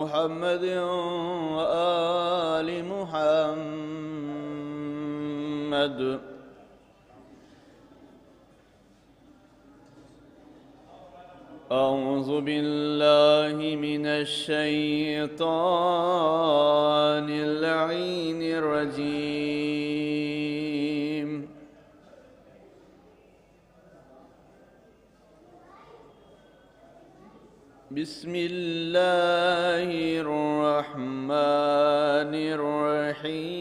محمد وآل محمد. أعوذ بالله من الشيطان اللعين الرجيم. بسم الله الرحمن الرحيم.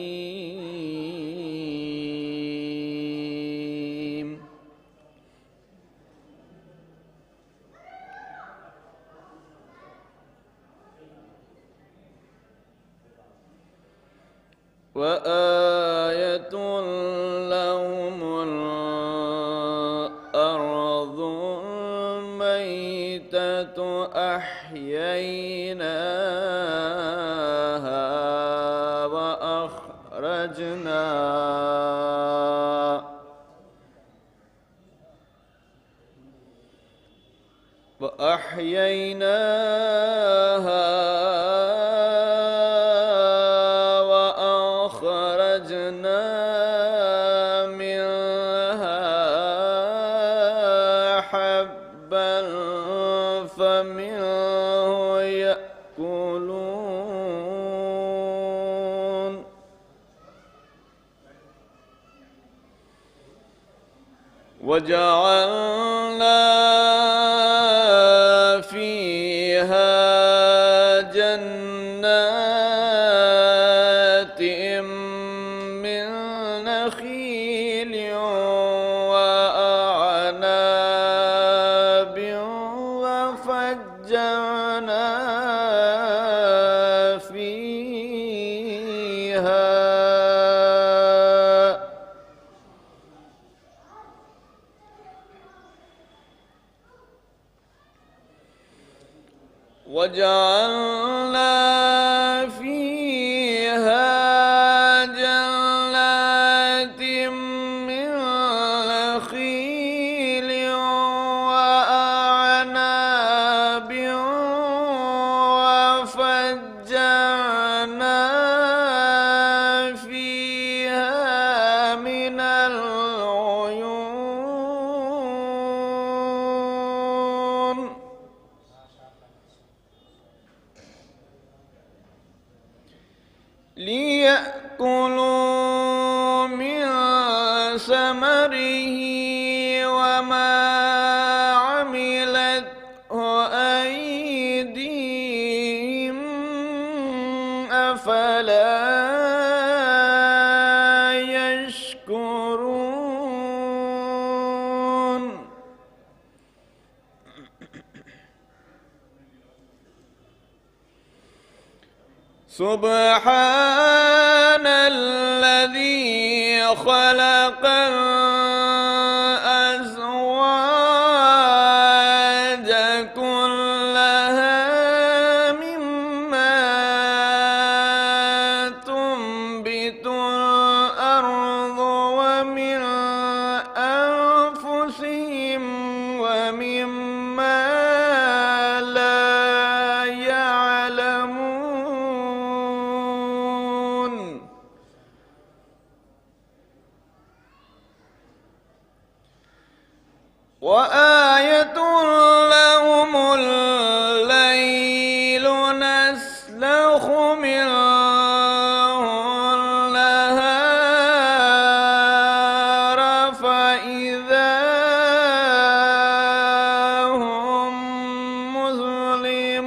وآية لهم الأرض الميتة أحييناها وأخرجنا منها حبا فمنه يأكلون وجعلنا فيها جنات من نخيل وأعناب وفجرنا فيها جنات من نخيل وأعناب وفجرنا فيها من العيون ليأكلوا من ثمره وما عملته أيديهم أفلا يشكرون سبحان الذي خلق الأزواج كلها مما تنبت الأرض ومن أنفسهم ومما لا يعلمون وآية لهم الليل نسلخ منه النهار فإذا هم مظلمون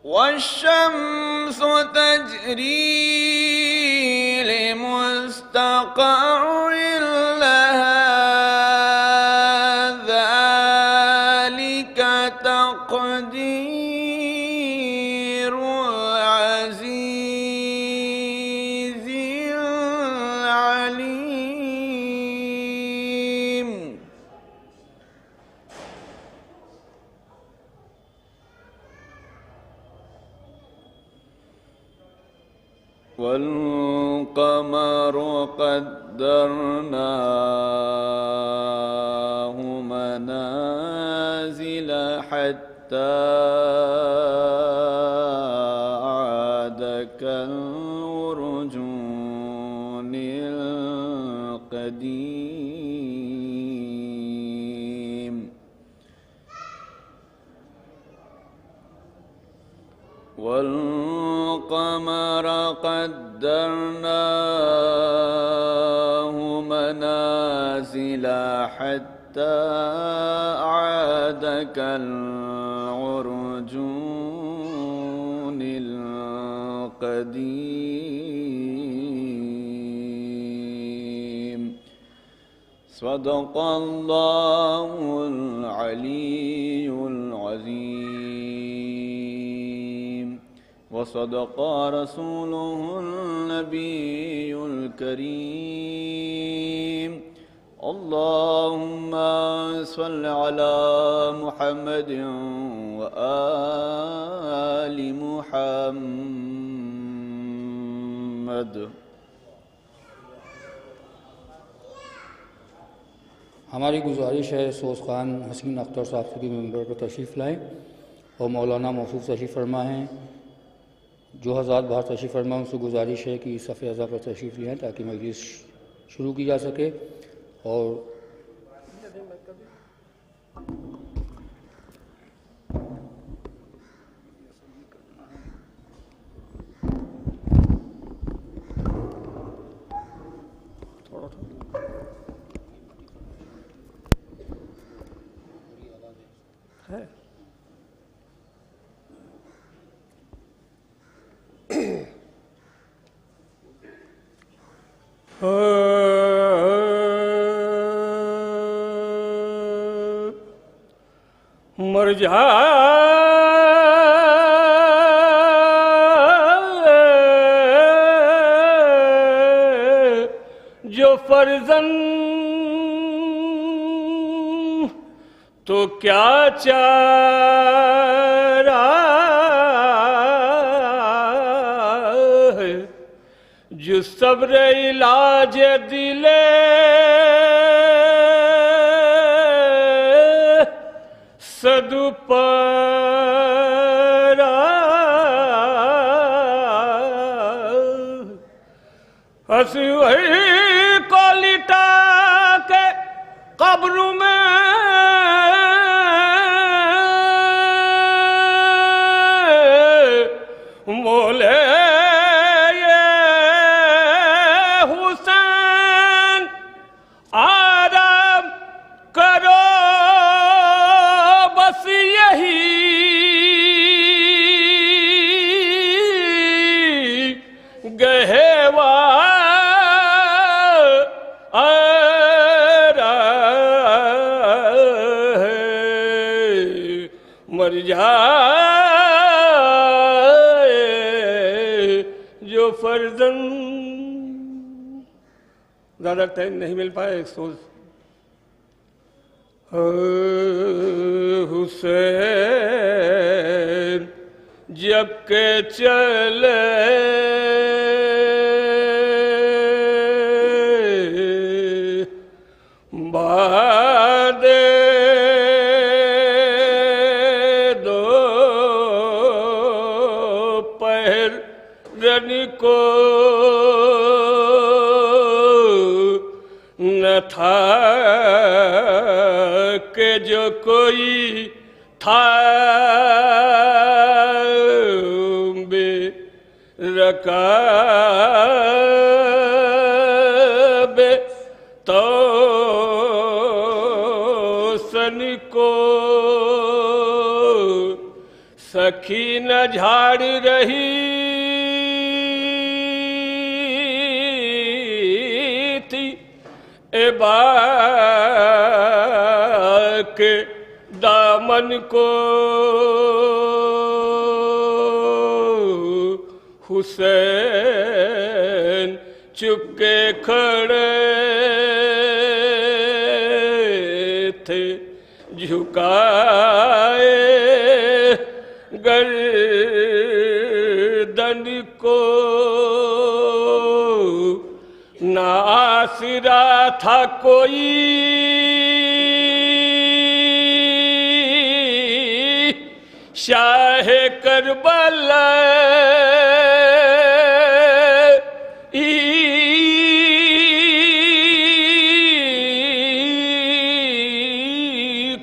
والشمس تجري لمستقر لها ذلك تقدير العزيز العليم. والقمر والقمر قدرناه منازل حتى عاد كالعرجون القديم والقمر قدرناه منازل حتى عاد كالعرجون القديم صدق الله العلي العظيم وصدق رسوله النبي الكريم اللهم صل على محمد وآل محمد. ہماری گزارش ہے سوز خان حسین اختر صاحب سے بھی ممبر پر تشریف لائیں اور مولانا محفوظ تشریف فرما ہیں. جو حضرات باہر تشریف فرما ان سے گزارش ہے کہ صف اعضاء پر تشریف لیں تاکہ مجلس شروع کی جا سکے. اور مر جا جو فرزند تو کیا چارہ ہے جو صبر علاج دل صد پرا ہنسی وہی کو لٹا کے قبر میں مولے حسین آرام کرو بس یہی مر جائے جو فرزند. زیادہ ٹائم نہیں مل پائے افسوس. حسین جب کہ چلے بعد دوپہر رن کو نہ تھا کہ جو کوئی تھا بے رکاب تو سن کو سکینہ جھاڑ رہی تھی ابا کے دامن کو. حسین چپ کے کھڑے تھے جھکائے گردن کو. نہ آسرا تھا کوئی شاہ کربلا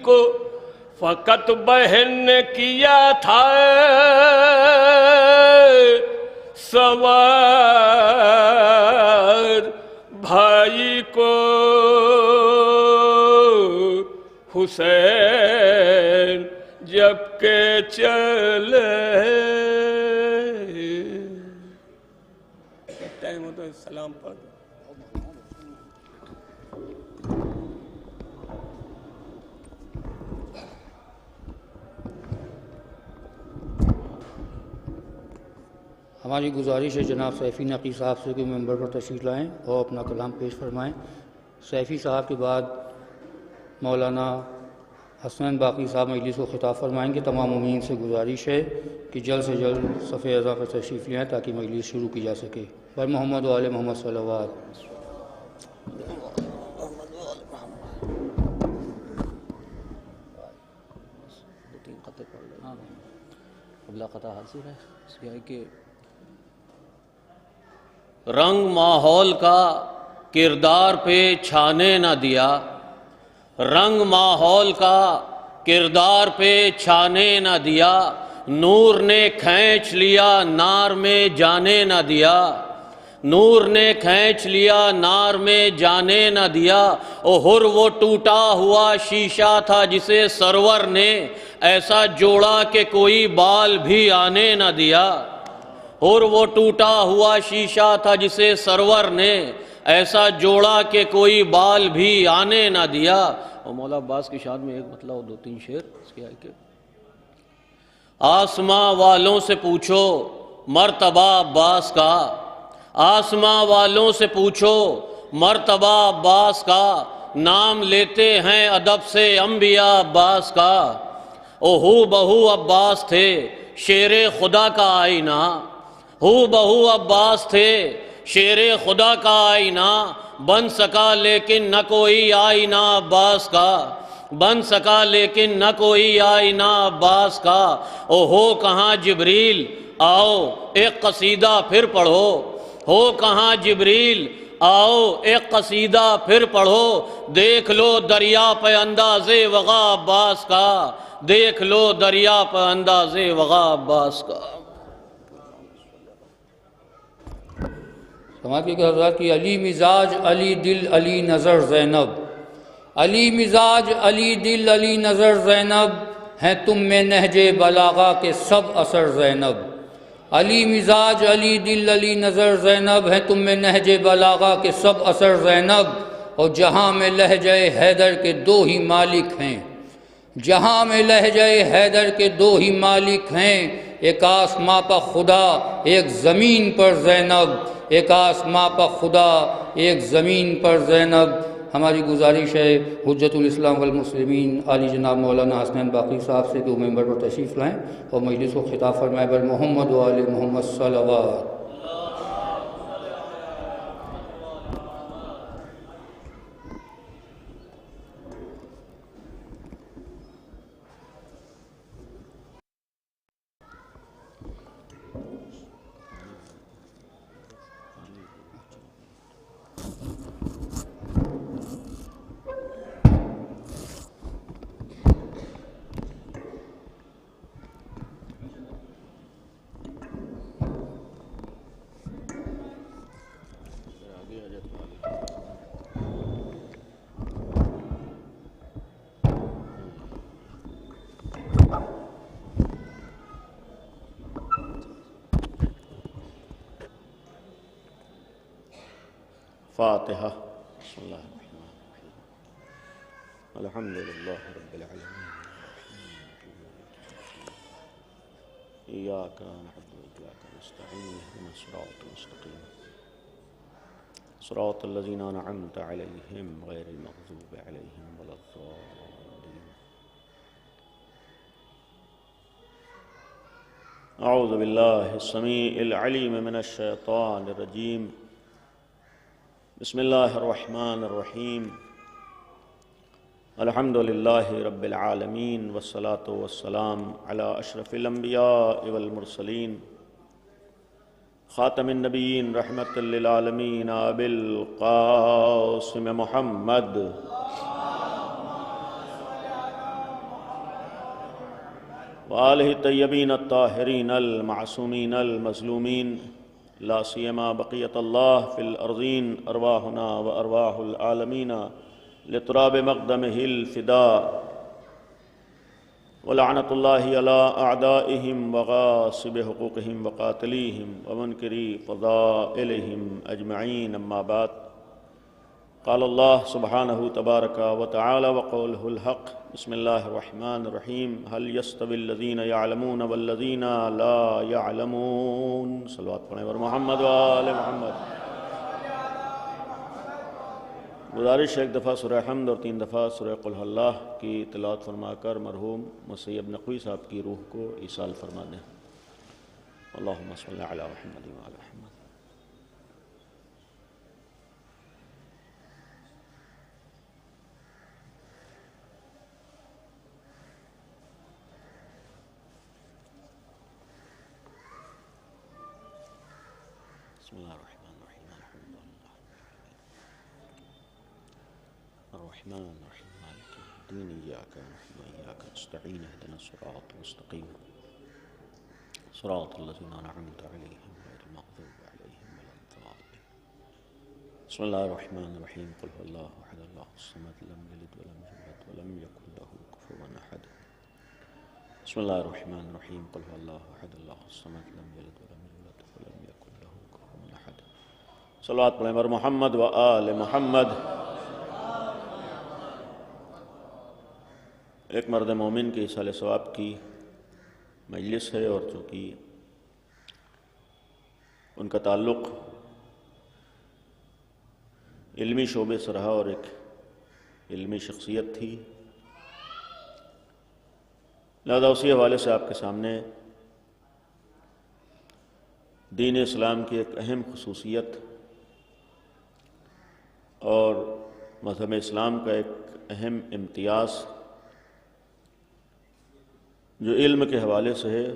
کو فقط بہن نے کیا تھا سوار بھائی کو حسین جب کہ چلے ٹائم ہوتا ہے سلام پڑھ ہماری گزارش ہے جناب سیفی نقی صاحب سے کہ ممبر پر تشریف لائیں اور اپنا کلام پیش فرمائیں۔ سیفی صاحب کے بعد مولانا حسنین باقی صاحب مجلس کو خطاب فرمائیں گے۔ تمام مومنین سے گزارش ہے کہ جلد سے جلد صف اعضاء پر تشریف لیں تاکہ مجلس شروع کی جا سکے۔ پر محمد و آل محمد صلوات۔ رنگ ماحول کا کردار پہ چھانے نہ دیا، رنگ ماحول کا کردار پہ چھانے نہ دیا، نور نے کھینچ لیا نار میں جانے نہ دیا، نور نے کھینچ لیا نار میں جانے نہ دیا۔ اوہر وہ ٹوٹا ہوا شیشہ تھا جسے سرور نے ایسا جوڑا کہ کوئی بال بھی آنے نہ دیا، اور وہ ٹوٹا ہوا شیشہ تھا جسے سرور نے ایسا جوڑا کہ کوئی بال بھی آنے نہ دیا۔ اور مولا عباس کی شان میں ایک مطلب اور دو تین شعر اس کے آئے کہ آسماں والوں سے پوچھو مرتبہ عباس کا، آسماں والوں سے پوچھو مرتبہ عباس کا، نام لیتے ہیں ادب سے انبیاء عباس کا۔ او ہو بہو عباس تھے شیر خدا کا آئینہ، ہو بہو عباس تھے شیر خدا کا آئینہ، بن سکا لیکن نہ کوئی آئینہ عباس کا، بن سکا لیکن نہ کوئی آئینہ عباس کا۔ او ہو کہاں جبریل آؤ ایک قصیدہ پھر پڑھو، ہو کہاں جبریل آؤ ایک قصیدہ پھر پڑھو، دیکھ لو دریا پہ انداز وغا عباس کا، دیکھ لو دریا پہ انداز وغا عباس کا۔ سماعت کے حضرات کی علی مزاج علی دل علی نظر زینب، علی مزاج علی دل علی نظر زینب، ہیں تم میں نہج بلاغہ کے سب اثر زینب، علی مزاج علی دل علی نظر زینب، ہیں تم میں نہج بلاغہ کے سب اثر زینب۔ اور جہاں میں لہجہ حیدر کے دو ہی مالک ہیں، جہاں میں لہجہ حیدر کے دو ہی مالک ہیں، ایک آسماں پر خدا ایک زمین پر زینب، ایک آسماں پر خدا ایک زمین پر زینب۔ ہماری گزارش ہے حجت الاسلام والمسلمین عالی جناب مولانا حسنین باقی صاحب سے کہ وہ ممبر پر تشریف لائیں اور مجلس کو خطاب فرمائے بر محمد و آل محمد صلوات۔ فاتحہ۔ بسم اللہ الرحمن الرحیم، الحمد للہ رب العالمین، ایاک نعبد و ایاک نستعین، اہدنا الصراط المستقیم، صراط الذین انعمت علیہم غیر المغضوب علیہم ولا الضالین۔ اعوذ باللہ السمیع العلیم من الشیطان الرجیم، بسم اللہ الرحمن الرحیم الحمد للہ رب العالمین والصلاة والسلام علی اشرف الانبیاء والمرسلین خاتم النبیین رحمت للعالمین ابی القاسم محمد وآلہ الطیبین الطاہرین المعصومین المظلومین لا سیما بقیت اللہ فی الارضین ارواحنا و ارواح العالمین لتراب مقدمہ الفداء ولعنت اللہ علی اعدائہم وغاصب حقوقہم وقاتلیہم ومنکری فضائلہم اجمعین اما بعد قال اللہ سبحانہ تبارک وتعالی وقولہ الحق بسم اللہ الرحمن الرحیم هل يستوي الذین يعلمون والذین لا يعلمون صلوات پڑھیں اور محمد وآل محمد۔ گزارش ہے ایک دفعہ سورہ حمد اور 3 دفعہ سورہ قل هو اللہ کی تلاوت فرما کر مرحوم مسیب نقوی صاحب کی روح کو ایصال فرما دیں۔ اللہم صلی علی محمد وعلی محمد۔ بسم اللہ الرحمن الرحیم الحمد للہ الرحمن الرحیم مالک یوم الدین ایاک نعبد و ایاک نستعین اهدنا الصراط المستقیم صراط الذین انعمت علیہم غیر المغضوب علیہم ولا الضالین۔ بسم اللہ الرحمن الرحیم قل هو اللہ احد اللہ الصمد لم یلد ولم یولد ولم یکن له کفوا احد۔ بسم اللہ الرحمن الرحیم قل هو اللہ احد اللہ الصمد لم یلد ولم یولد ولم یکن له کفوا احد۔ صلوات پڑھیں بر محمد و آل محمد۔ ایک مرد مومن کے ایصال ثواب کی مجلس ہے، اور چونکہ ان کا تعلق علمی شعبے سے رہا اور ایک علمی شخصیت تھی، لہذا اسی حوالے سے آپ کے سامنے دین اسلام کی ایک اہم خصوصیت اور مذہب اسلام کا ایک اہم امتیاز جو علم کے حوالے سے ہے،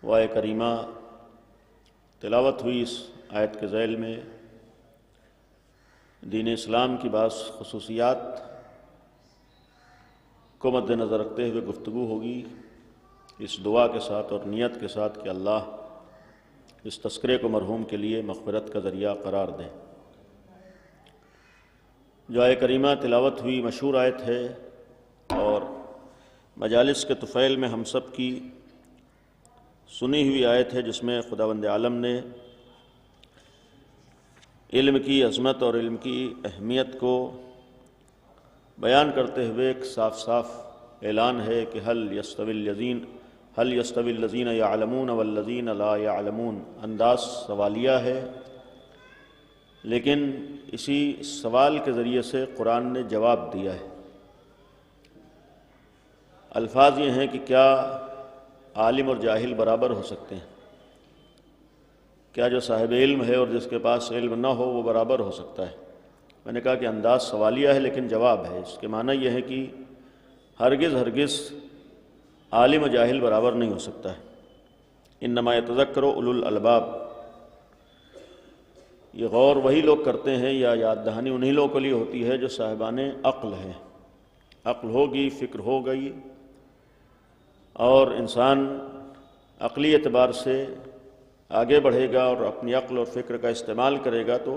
وہ آیت کریمہ تلاوت ہوئی اس آیت کے ذیل میں دین اسلام کی بعض خصوصیات کو مد نظر رکھتے ہوئے گفتگو ہوگی، اس دعا کے ساتھ اور نیت کے ساتھ کہ اللہ اس تذکرے کو مرحوم کے لیے مغفرت کا ذریعہ قرار دے۔ جو آیت کریمہ تلاوت ہوئی مشہور آیت ہے اور مجالس کے طفیل میں ہم سب کی سنی ہوئی آیت ہے، جس میں خداوند عالم نے علم کی عظمت اور علم کی اہمیت کو بیان کرتے ہوئے ایک صاف صاف اعلان ہے کہ هل يستوي الذین يعلمون والذین لا يعلمون۔ انداز سوالیہ ہے، لیکن اسی سوال کے ذریعے سے قرآن نے جواب دیا ہے۔ الفاظ یہ ہیں کہ کیا عالم اور جاہل برابر ہو سکتے ہیں؟ کیا جو صاحب علم ہے اور جس کے پاس علم نہ ہو وہ برابر ہو سکتا ہے؟ میں نے کہا کہ انداز سوالیہ ہے لیکن جواب ہے۔ اس کے معنی یہ ہے کہ ہرگز عالم و جاہل برابر نہیں ہو سکتا ہے۔ انما یتذکر اولو الالباب، یہ غور وہی لوگ کرتے ہیں یا یاد دہانی انہی لوگوں کے لیے ہوتی ہے جو صاحبان عقل ہیں۔ عقل ہوگی، فکر ہو گئی، اور انسان عقلی اعتبار سے آگے بڑھے گا اور اپنی عقل اور فکر کا استعمال کرے گا تو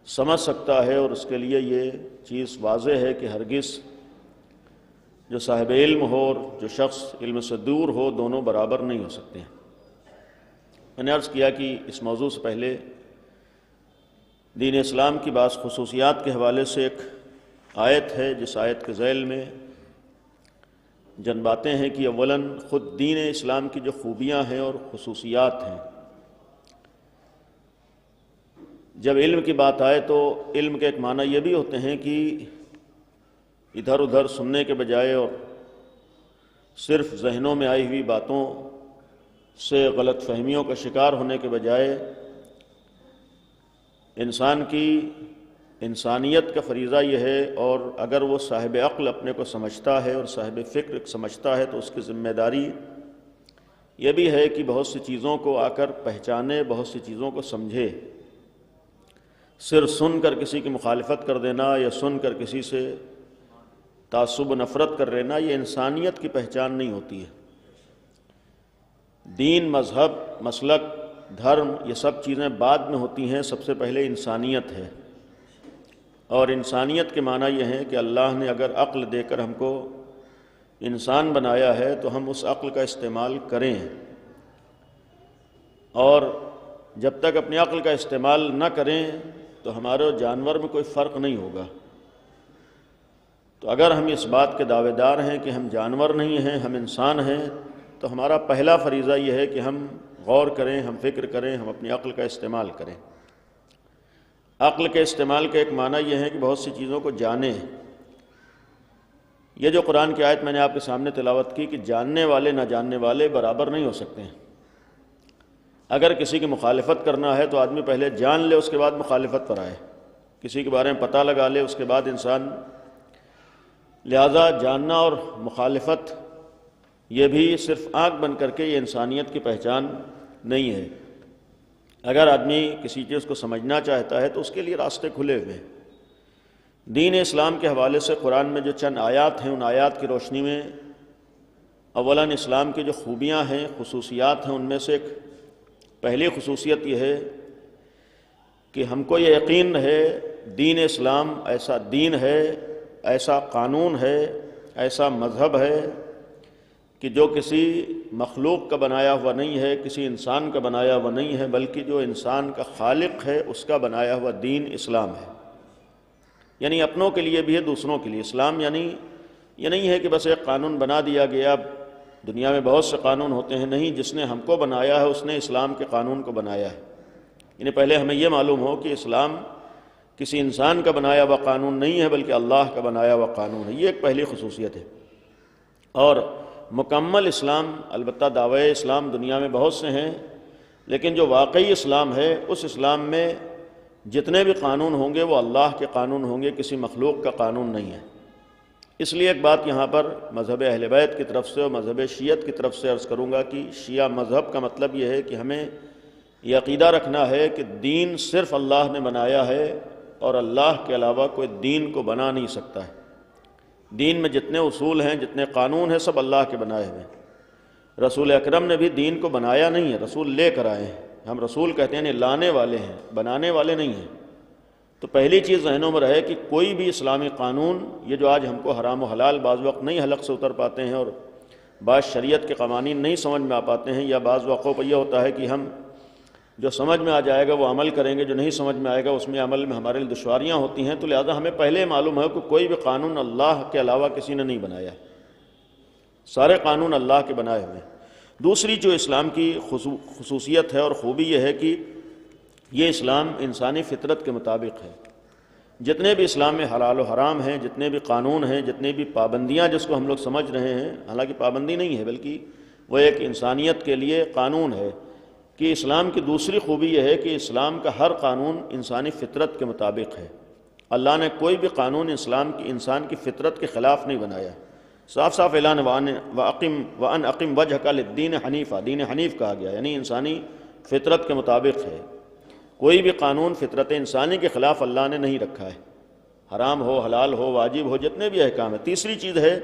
سمجھ سکتا ہے، اور اس کے لیے یہ چیز واضح ہے کہ ہرگز جو صاحب علم ہو اور جو شخص علم سے دور ہو دونوں برابر نہیں ہو سکتے ہیں۔ میں نے عرض کیا کہ اس موضوع سے پہلے دین اسلام کی بعض خصوصیات کے حوالے سے ایک آیت ہے، جس آیت کے ذیل میں باتیں ہیں کہ اولاً خود دین اسلام کی جو خوبیاں ہیں اور خصوصیات ہیں، جب علم کی بات آئے تو علم کے ایک معنی یہ بھی ہوتے ہیں کہ ادھر ادھر سننے کے بجائے اور صرف ذہنوں میں آئی ہوئی باتوں سے غلط فہمیوں کا شکار ہونے کے بجائے انسان کی انسانیت کا فریضہ یہ ہے، اور اگر وہ صاحب عقل اپنے کو سمجھتا ہے اور صاحب فکر سمجھتا ہے تو اس کی ذمہ داری یہ بھی ہے کہ بہت سی چیزوں کو آ کر پہچانے، بہت سی چیزوں کو سمجھے۔ صرف سن کر کسی کی مخالفت کر دینا یا سن کر کسی سے تعصب و نفرت کر لینا، یہ انسانیت کی پہچان نہیں ہوتی ہے۔ دین، مذہب، مسلک، دھرم، یہ سب چیزیں بعد میں ہوتی ہیں، سب سے پہلے انسانیت ہے۔ اور انسانیت کے معنی یہ ہے کہ اللہ نے اگر عقل دے کر ہم کو انسان بنایا ہے تو ہم اس عقل کا استعمال کریں، اور جب تک اپنی عقل کا استعمال نہ کریں تو ہمارے اور جانور میں کوئی فرق نہیں ہوگا۔ تو اگر ہم اس بات کے دعوے دار ہیں کہ ہم جانور نہیں ہیں، ہم انسان ہیں، تو ہمارا پہلا فریضہ یہ ہے کہ ہم غور کریں، ہم فکر کریں، ہم اپنی عقل کا استعمال کریں۔ عقل کے استعمال کا ایک معنی یہ ہے کہ بہت سی چیزوں کو جانیں۔ یہ جو قرآن کی آیت میں نے آپ کے سامنے تلاوت کی کہ جاننے والے نہ جاننے والے برابر نہیں ہو سکتے ہیں۔ اگر کسی کی مخالفت کرنا ہے تو آدمی پہلے جان لے، اس کے بعد مخالفت پر آئے، کسی کے بارے میں پتہ لگا لے، اس کے بعد انسان۔ لہذا جاننا اور مخالفت یہ بھی صرف آنکھ بند کر کے یہ انسانیت کی پہچان نہیں ہے۔ اگر آدمی کسی چیز کو سمجھنا چاہتا ہے تو اس کے لیے راستے کھلے ہوئے ہیں۔ دین اسلام کے حوالے سے قرآن میں جو چند آیات ہیں، ان آیات کی روشنی میں اولاً اسلام کی جو خوبیاں ہیں، خصوصیات ہیں، ان میں سے ایک پہلی خصوصیت یہ ہے کہ ہم کو یہ یقین ہے دین اسلام ایسا دین ہے، ایسا قانون ہے، ایسا مذہب ہے کہ جو کسی مخلوق کا بنایا ہوا نہیں ہے، کسی انسان کا بنایا ہوا نہیں ہے، بلکہ جو انسان کا خالق ہے اس کا بنایا ہوا دین اسلام ہے۔ یعنی اپنوں کے لیے بھی ہے، دوسروں کے لیے۔ اسلام یعنی یہ نہیں ہے کہ بس ایک قانون بنا دیا گیا، دنیا میں بہت سے قانون ہوتے ہیں، نہیں، جس نے ہم کو بنایا ہے اس نے اسلام کے قانون کو بنایا ہے۔ یعنی پہلے ہمیں یہ معلوم ہو کہ اسلام کسی انسان کا بنایا ہوا قانون نہیں ہے بلکہ اللہ کا بنایا ہوا قانون ہے۔ یہ ایک پہلی خصوصیت ہے۔ اور مکمل اسلام، البتہ دعوی اسلام دنیا میں بہت سے ہیں، لیکن جو واقعی اسلام ہے اس اسلام میں جتنے بھی قانون ہوں گے وہ اللہ کے قانون ہوں گے، کسی مخلوق کا قانون نہیں ہے۔ اس لیے ایک بات یہاں پر مذہب اہل بیت کی طرف سے اور مذہب شیعت کی طرف سے عرض کروں گا کہ شیعہ مذہب کا مطلب یہ ہے کہ ہمیں یہ عقیدہ رکھنا ہے کہ دین صرف اللہ نے بنایا ہے اور اللہ کے علاوہ کوئی دین کو بنا نہیں سکتا ہے۔ دین میں جتنے اصول ہیں، جتنے قانون ہیں، سب اللہ کے بنائے ہوئے ہیں۔ رسول اکرم نے بھی دین کو بنایا نہیں ہے، رسول لے کر آئے ہیں۔ ہم رسول کہتے ہیں لانے والے ہیں، بنانے والے نہیں ہیں۔ تو پہلی چیز ذہنوں میں رہے کہ کوئی بھی اسلامی قانون، یہ جو آج ہم کو حرام و حلال بعض وقت نہیں حلق سے اتر پاتے ہیں اور بعض شریعت کے قوانین نہیں سمجھ میں آ پاتے ہیں، یا بعض وقتوں پر یہ ہوتا ہے کہ ہم جو سمجھ میں آ جائے گا وہ عمل کریں گے، جو نہیں سمجھ میں آئے گا اس میں عمل میں ہمارے لیے دشواریاں ہوتی ہیں۔ تو لہذا ہمیں پہلے معلوم ہے کہ کوئی بھی قانون اللہ کے علاوہ کسی نے نہیں بنایا، سارے قانون اللہ کے بنائے ہوئے ہیں۔ دوسری جو اسلام کی خصوصیت ہے اور خوبی یہ ہے کہ یہ اسلام انسانی فطرت کے مطابق ہے۔ جتنے بھی اسلام میں حلال و حرام ہیں، جتنے بھی قانون ہیں، جتنے بھی پابندیاں جس کو ہم لوگ سمجھ رہے ہیں، حالانکہ پابندی نہیں ہے بلکہ وہ ایک انسانیت کے لیے قانون ہے، کہ اسلام کی دوسری خوبی یہ ہے کہ اسلام کا ہر قانون انسانی فطرت کے مطابق ہے۔ اللہ نے کوئی بھی قانون انسان کی فطرت کے خلاف نہیں بنایا۔ صاف صاف اعلان وَأَنْ أَقِمْ وَجْهَكَ لِلدِّينِ حنیفا، دین حنیف کہا گیا، یعنی انسانی فطرت کے مطابق ہے۔ کوئی بھی قانون فطرت انسانی کے خلاف اللہ نے نہیں رکھا ہے، حرام ہو، حلال ہو، واجب ہو، جتنے بھی احکام ہیں۔ تیسری چیز ہے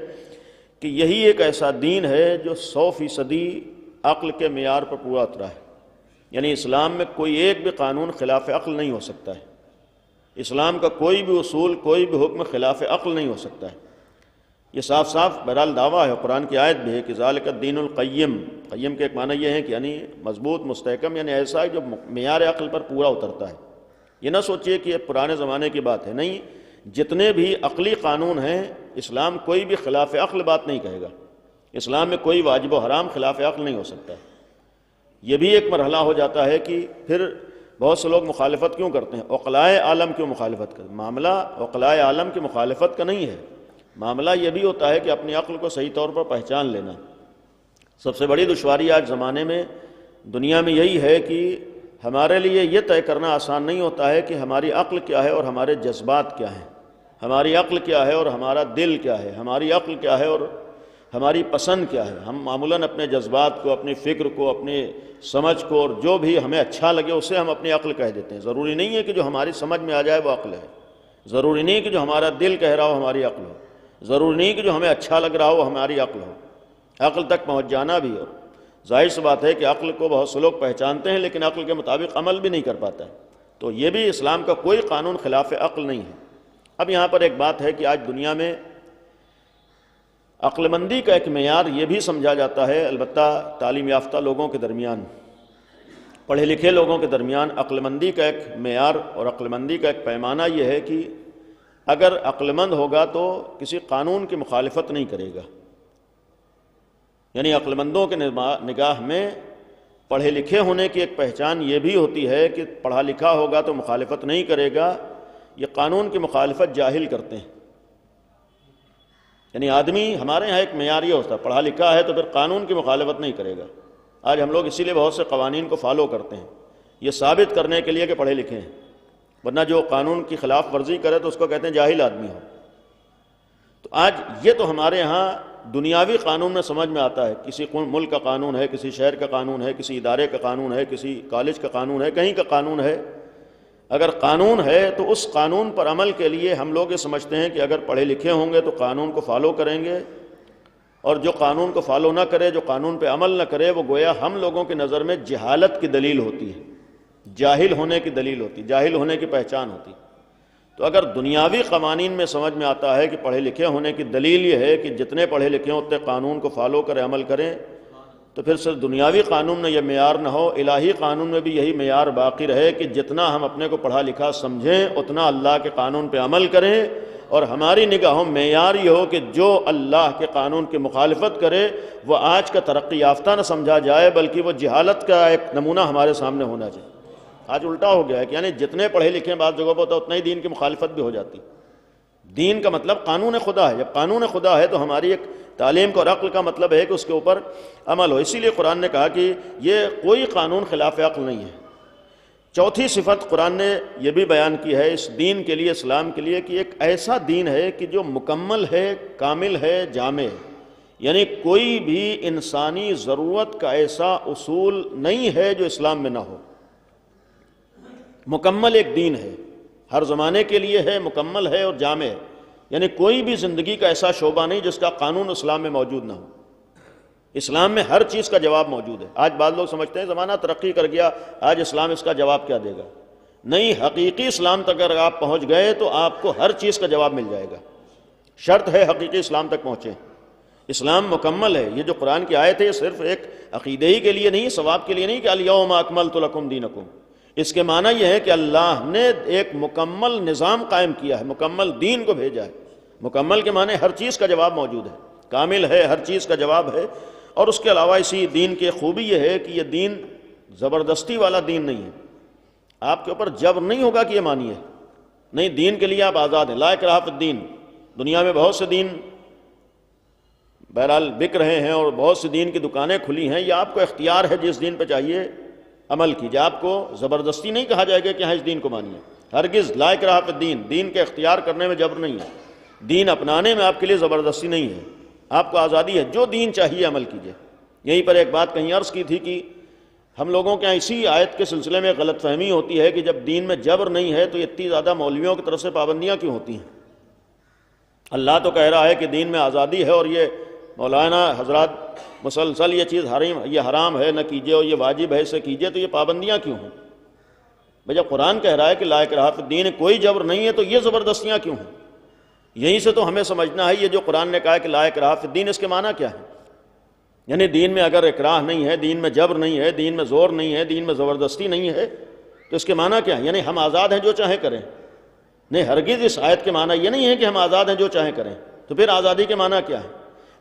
کہ یہی ایک ایسا دین ہے جو 100% عقل کے معیار پر پورا اترا ہے۔ یعنی اسلام میں کوئی ایک بھی قانون خلاف عقل نہیں ہو سکتا ہے، اسلام کا کوئی بھی اصول، کوئی بھی حکم خلاف عقل نہیں ہو سکتا ہے۔ یہ صاف صاف بہرحال دعویٰ ہے، قرآن کی آیت بھی ہے کہ ذالک الدین القیم۔ قیم کے ایک معنی یہ ہے کہ یعنی مضبوط، مستحکم، یعنی ایسا ہے جو معیار عقل پر پورا اترتا ہے۔ یہ نہ سوچئے کہ یہ پرانے زمانے کی بات ہے، نہیں، جتنے بھی عقلی قانون ہیں اسلام کوئی بھی خلاف عقل بات نہیں کہے گا۔ اسلام میں کوئی واجب و حرام خلاف عقل نہیں ہو سکتا ہے۔ یہ بھی ایک مرحلہ ہو جاتا ہے کہ پھر بہت سے لوگ مخالفت کیوں کرتے ہیں، عقلائے عالم کیوں مخالفت کرتے ہیں؟ معاملہ عقلائے عالم کی مخالفت کا نہیں ہے، معاملہ یہ بھی ہوتا ہے کہ اپنی عقل کو صحیح طور پر پہچان لینا۔ سب سے بڑی دشواری آج زمانے میں دنیا میں یہی ہے کہ ہمارے لیے یہ طے کرنا آسان نہیں ہوتا ہے کہ ہماری عقل کیا ہے اور ہمارے جذبات کیا ہیں، ہماری عقل کیا ہے اور ہمارا دل کیا ہے، ہماری عقل کیا ہے اور ہماری پسند کیا ہے۔ ہم معمولاً اپنے جذبات کو، اپنی فکر کو، اپنی سمجھ کو اور جو بھی ہمیں اچھا لگے اسے ہم اپنی عقل کہہ دیتے ہیں۔ ضروری نہیں ہے کہ جو ہماری سمجھ میں آ جائے وہ عقل ہے، ضروری نہیں کہ جو ہمارا دل کہہ رہا ہو ہماری عقل ہو، ضروری نہیں کہ جو ہمیں اچھا لگ رہا ہو ہماری عقل ہو۔ عقل تک پہنچ جانا بھی ہو، ظاہر سی بات ہے کہ عقل کو بہت سے لوگ پہچانتے ہیں لیکن عقل کے مطابق عمل بھی نہیں کر پاتا ہے، تو یہ بھی اسلام کا کوئی قانون خلاف عقل نہیں ہے۔ اب یہاں پر ایک بات ہے کہ آج دنیا میں عقل مندی کا ایک معیار یہ بھی سمجھا جاتا ہے، البتہ تعلیم یافتہ لوگوں کے درمیان، پڑھے لکھے لوگوں کے درمیان عقل مندی کا ایک معیار اور عقل مندی کا ایک پیمانہ یہ ہے کہ اگر عقل مند ہوگا تو کسی قانون کی مخالفت نہیں کرے گا۔ یعنی عقل مندوں کے نگاہ میں پڑھے لکھے ہونے کی ایک پہچان یہ بھی ہوتی ہے کہ پڑھا لکھا ہوگا تو مخالفت نہیں کرے گا، یہ قانون کی مخالفت جاہل کرتے ہیں۔ یعنی آدمی ہمارے ہاں ایک معیار یہ ہوتا ہے، پڑھا لکھا ہے تو پھر قانون کی مخالفت نہیں کرے گا۔ آج ہم لوگ اسی لیے بہت سے قوانین کو فالو کرتے ہیں، یہ ثابت کرنے کے لیے کہ پڑھے لکھے ہیں، ورنہ جو قانون کی خلاف ورزی کرے تو اس کو کہتے ہیں جاہل آدمی ہو۔ تو آج یہ تو ہمارے ہاں دنیاوی قانون میں سمجھ میں آتا ہے، کسی ملک کا قانون ہے، کسی شہر کا قانون ہے، کسی ادارے کا قانون ہے، کسی کالج کا قانون ہے، کہیں کا قانون ہے۔ اگر قانون ہے تو اس قانون پر عمل کے لیے ہم لوگ یہ سمجھتے ہیں کہ اگر پڑھے لکھے ہوں گے تو قانون کو فالو کریں گے، اور جو قانون کو فالو نہ کرے، جو قانون پہ عمل نہ کرے، وہ گویا ہم لوگوں کی نظر میں جہالت کی دلیل ہوتی ہے، جاہل ہونے کی دلیل ہوتی، جاہل ہونے کی پہچان ہوتی۔ تو اگر دنیاوی قوانین میں سمجھ میں آتا ہے کہ پڑھے لکھے ہونے کی دلیل یہ ہے کہ جتنے پڑھے لکھے ہوں اتنے قانون کو فالو کریں، عمل کریں، تو پھر صرف دنیاوی قانون میں یہ معیار نہ ہو، الہی قانون میں بھی یہی معیار باقی رہے کہ جتنا ہم اپنے کو پڑھا لکھا سمجھیں اتنا اللہ کے قانون پہ عمل کریں، اور ہماری نگاہوں معیار یہ ہو کہ جو اللہ کے قانون کی مخالفت کرے وہ آج کا ترقی یافتہ نہ سمجھا جائے بلکہ وہ جہالت کا ایک نمونہ ہمارے سامنے ہونا چاہیے۔ آج الٹا ہو گیا ہے کہ یعنی جتنے پڑھے لکھے بعض جگہوں پر ہوتا ہے اتنا ہی دین کی مخالفت بھی ہو جاتی۔ دین کا مطلب قانون خدا ہے، جب قانون خدا ہے تو ہماری ایک تعلیم کو اور عقل کا مطلب ہے کہ اس کے اوپر عمل ہو۔ اسی لیے قرآن نے کہا کہ یہ کوئی قانون خلاف عقل نہیں ہے۔ چوتھی صفت قرآن نے یہ بھی بیان کی ہے اس دین کے لیے، اسلام کے لیے، کہ ایک ایسا دین ہے کہ جو مکمل ہے، کامل ہے، جامع ہے۔ یعنی کوئی بھی انسانی ضرورت کا ایسا اصول نہیں ہے جو اسلام میں نہ ہو۔ مکمل ایک دین ہے، ہر زمانے کے لیے ہے، مکمل ہے اور جامع ہے۔ یعنی کوئی بھی زندگی کا ایسا شعبہ نہیں جس کا قانون اسلام میں موجود نہ ہو۔ اسلام میں ہر چیز کا جواب موجود ہے۔ آج بعض لوگ سمجھتے ہیں زمانہ ترقی کر گیا، آج اسلام اس کا جواب کیا دے گا؟ نہیں، حقیقی اسلام تک اگر آپ پہنچ گئے تو آپ کو ہر چیز کا جواب مل جائے گا۔ شرط ہے حقیقی اسلام تک پہنچیں۔ اسلام مکمل ہے۔ یہ جو قرآن کی آیت ہے یہ صرف ایک عقیدے ہی کے لیے نہیں، ثواب کے لیے نہیں کہ الیوم اکملت لکم دینکم۔ اس کے معنی یہ ہے کہ اللہ نے ایک مکمل نظام قائم کیا ہے، مکمل دین کو بھیجا ہے۔ مکمل کے معنی ہر چیز کا جواب موجود ہے، کامل ہے، ہر چیز کا جواب ہے۔ اور اس کے علاوہ اسی دین کی خوبی یہ ہے کہ یہ دین زبردستی والا دین نہیں ہے، آپ کے اوپر جبر نہیں ہوگا کہ یہ مانیے، نہیں، دین کے لیے آپ آزاد ہیں، لا اکراہ فی الدین۔ دنیا میں بہت سے دین بہرحال بک رہے ہیں اور بہت سی دین کی دکانیں کھلی ہیں، یہ آپ کو اختیار ہے، جس دین پہ چاہیے عمل کیجیے، آپ کو زبردستی نہیں کہا جائے گا کہ ہاں اس دین کو مانیے۔ ہرگز لا اکراہ فی الدین، دین کے اختیار کرنے میں جبر نہیں ہے، دین اپنانے میں آپ کے لیے زبردستی نہیں ہے، آپ کو آزادی ہے، جو دین چاہیے عمل کیجیے۔ یہیں پر ایک بات کہیں عرض کی تھی کہ ہم لوگوں کے یہاں اسی آیت کے سلسلے میں غلط فہمی ہوتی ہے کہ جب دین میں جبر نہیں ہے تو اتنی زیادہ مولویوں کی طرف سے پابندیاں کیوں ہوتی ہیں؟ اللہ تو کہہ رہا ہے کہ دین میں آزادی ہے، اور یہ مولانا حضرات مسلسل یہ چیز یہ حرام ہے نہ کیجیے اور یہ واجب ہے اسے کیجیے، تو یہ پابندیاں کیوں ہیں؟ بھئی جب قرآن کہہ رہا ہے کہ لا اکراہ فی الدین، کوئی جبر نہیں ہے، تو یہ زبردستیاں کیوں ہیں؟ یہیں سے تو ہمیں سمجھنا ہے یہ جو قرآن نے کہا ہے کہ لا اکراہ فی الدین، اس کے معنی کیا ہے؟ یعنی دین میں اگر اکراہ نہیں ہے، دین میں جبر نہیں ہے، دین میں زور نہیں ہے، دین میں زبردستی نہیں ہے، تو اس کے معنی کیا ہے؟ یعنی ہم آزاد ہیں جو چاہیں کریں؟ نہیں، ہرگز اس آیت کے معنی یہ نہیں ہے کہ ہم آزاد ہیں جو چاہیں کریں۔ تو پھر آزادی کے معنی کیا ہے؟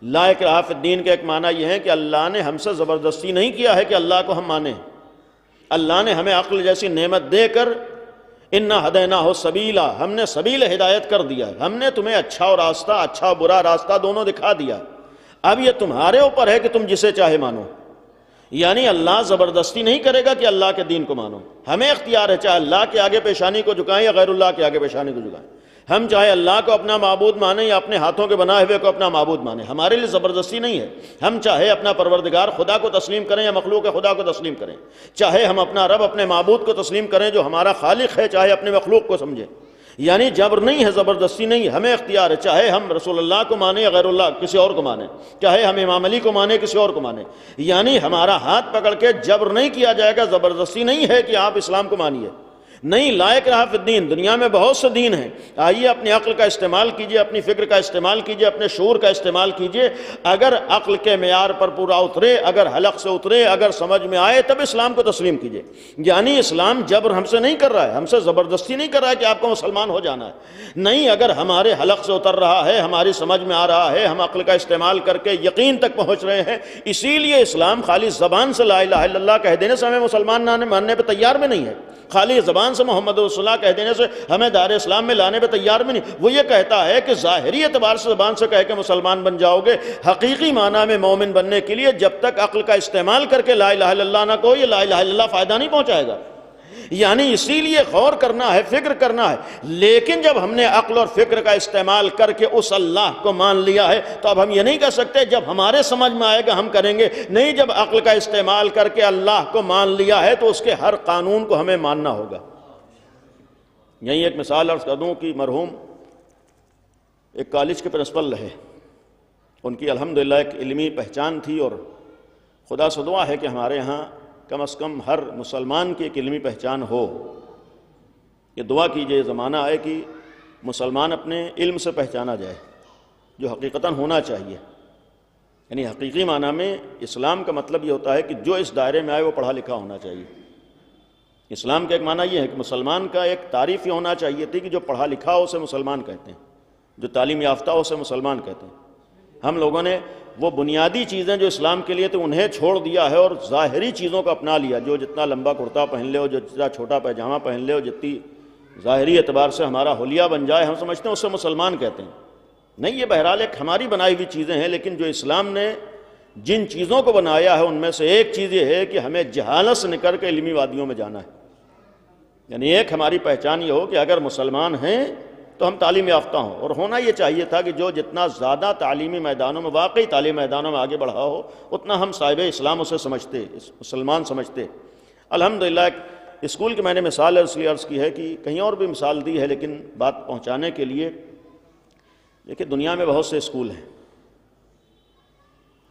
لا اکراہ فی الدین کا ایک معنی یہ ہے کہ اللہ نے ہم سے زبردستی نہیں کیا ہے کہ اللہ کو ہم مانیں۔ اللہ نے ہمیں عقل جیسی نعمت دے کر انا ہدیناہ السبیلا، ہم نے سبیل ہدایت کر دیا، ہم نے تمہیں اچھا اور راستہ، اچھا اور برا راستہ دونوں دکھا دیا۔ اب یہ تمہارے اوپر ہے کہ تم جسے چاہے مانو۔ یعنی اللہ زبردستی نہیں کرے گا کہ اللہ کے دین کو مانو، ہمیں اختیار ہے، چاہے اللہ کے آگے پیشانی کو جھکائیں یا غیر اللہ کے آگے پیشانی کو جھکائیں، ہم چاہے اللہ کو اپنا معبود مانیں یا اپنے ہاتھوں کے بنائے ہوئے کو اپنا معبود مانیں، ہمارے لیے زبردستی نہیں ہے۔ ہم چاہے اپنا پروردگار خدا کو تسلیم کریں یا مخلوق خدا کو تسلیم کریں، چاہے ہم اپنا رب اپنے معبود کو تسلیم کریں جو ہمارا خالق ہے، چاہے اپنے مخلوق کو سمجھیں، یعنی جبر نہیں ہے، زبردستی نہیں ہے، ہمیں اختیار ہے، چاہے ہم رسول اللہ کو مانیں یا غیر اللہ کسی اور کو مانیں، چاہے ہم امام علی کو مانیں کسی اور کو مانیں، یعنی ہمارا ہاتھ پکڑ کے جبر نہیں کیا جائے گا، زبردستی نہیں ہے کہ آپ اسلام کو مانیے، نہیں، لا اکراہ فی الدین، دنیا میں بہت سے دین ہیں، آئیے اپنی عقل کا استعمال کیجئے، اپنی فکر کا استعمال کیجئے، اپنے شعور کا استعمال کیجئے، اگر عقل کے معیار پر پورا اترے، اگر حلق سے اترے، اگر سمجھ میں آئے تب اسلام کو تسلیم کیجئے۔ یعنی اسلام جبر ہم سے نہیں کر رہا ہے، ہم سے زبردستی نہیں کر رہا ہے کہ آپ کو مسلمان ہو جانا ہے، نہیں، اگر ہمارے حلق سے اتر رہا ہے، ہماری سمجھ میں آ رہا ہے، ہم عقل کا استعمال کر کے یقین تک پہنچ رہے ہیں، اسی لیے اسلام خالی زبان سے لا الہ الا اللہ کہہ دینے سے ہمیں مسلمان ماننے پہ تیار میں نہیں ہے، خالی زبان سے محمد رسول اللہ کہہ دینے سے ہمیں دار اسلام میں لانے پہ تیار میں نہیں، وہ یہ کہتا ہے کہ ظاہری اعتبار سے زبان سے کہہ کے مسلمان بن جاؤ گے، حقیقی معنی میں مومن بننے کے لیے جب تک عقل کا استعمال کر کے لا الہ الا اللہ نہ کہو، یہ لا الہ الا اللہ فائدہ نہیں پہنچائے گا۔ یعنی اسی لیے غور کرنا ہے، فکر کرنا ہے، لیکن جب ہم نے عقل اور فکر کا استعمال کر کے اس اللہ کو مان لیا ہے تو اب ہم یہ نہیں کہہ سکتے جب ہمارے سمجھ میں آئے گا ہم کریں گے، نہیں، جب عقل کا استعمال کر کے اللہ کو مان لیا ہے تو اس کے ہر قانون کو ہمیں ماننا ہوگا۔ یہیں ایک مثال عرض کر دوں کہ مرحوم ایک کالج کے پرنسپل رہے، ان کی الحمدللہ ایک علمی پہچان تھی، اور خدا سے دعا ہے کہ ہمارے ہاں کم از کم ہر مسلمان کی ایک علمی پہچان ہو۔ یہ دعا کیجئے زمانہ آئے کہ مسلمان اپنے علم سے پہچانا جائے، جو حقیقتاً ہونا چاہیے، یعنی حقیقی معنی میں اسلام کا مطلب یہ ہوتا ہے کہ جو اس دائرے میں آئے وہ پڑھا لکھا ہونا چاہیے۔ اسلام کا ایک معنی یہ ہے کہ مسلمان کا ایک تعریف یہ ہونا چاہیے تھی کہ جو پڑھا لکھا ہو اسے مسلمان کہتے ہیں، جو تعلیم یافتہ ہو اسے مسلمان کہتے ہیں۔ ہم لوگوں نے وہ بنیادی چیزیں جو اسلام کے لیے تو انہیں چھوڑ دیا ہے اور ظاہری چیزوں کو اپنا لیا، جو جتنا لمبا کرتا پہن لے ہو، جو جتنا چھوٹا پیجامہ پہن لے ہو، جتنی ظاہری اعتبار سے ہمارا حلیہ بن جائے ہم سمجھتے ہیں اسے مسلمان کہتے ہیں۔ نہیں، یہ بہرحال ایک ہماری بنائی ہوئی چیزیں ہیں، لیکن جو اسلام نے جن چیزوں کو بنایا ہے ان میں سے ایک چیز یہ ہے کہ ہمیں جہالت سے نکل کے علمی وادیوں میں جانا ہے، یعنی ایک ہماری پہچان یہ ہو کہ اگر مسلمان ہیں تو ہم تعلیم یافتہ ہوں، اور ہونا یہ چاہیے تھا کہ جو جتنا زیادہ تعلیمی میدانوں میں، واقعی تعلیمی میدانوں میں آگے بڑھا ہو اتنا ہم صاحب اسلام اسے سمجھتے، مسلمان سمجھتے۔ الحمدللہ ایک اسکول کی میں نے مثال اس لیے عرض کی ہے کہ کہیں اور بھی مثال دی ہے، لیکن بات پہنچانے کے لیے دیکھیں دنیا میں بہت سے اسکول ہیں،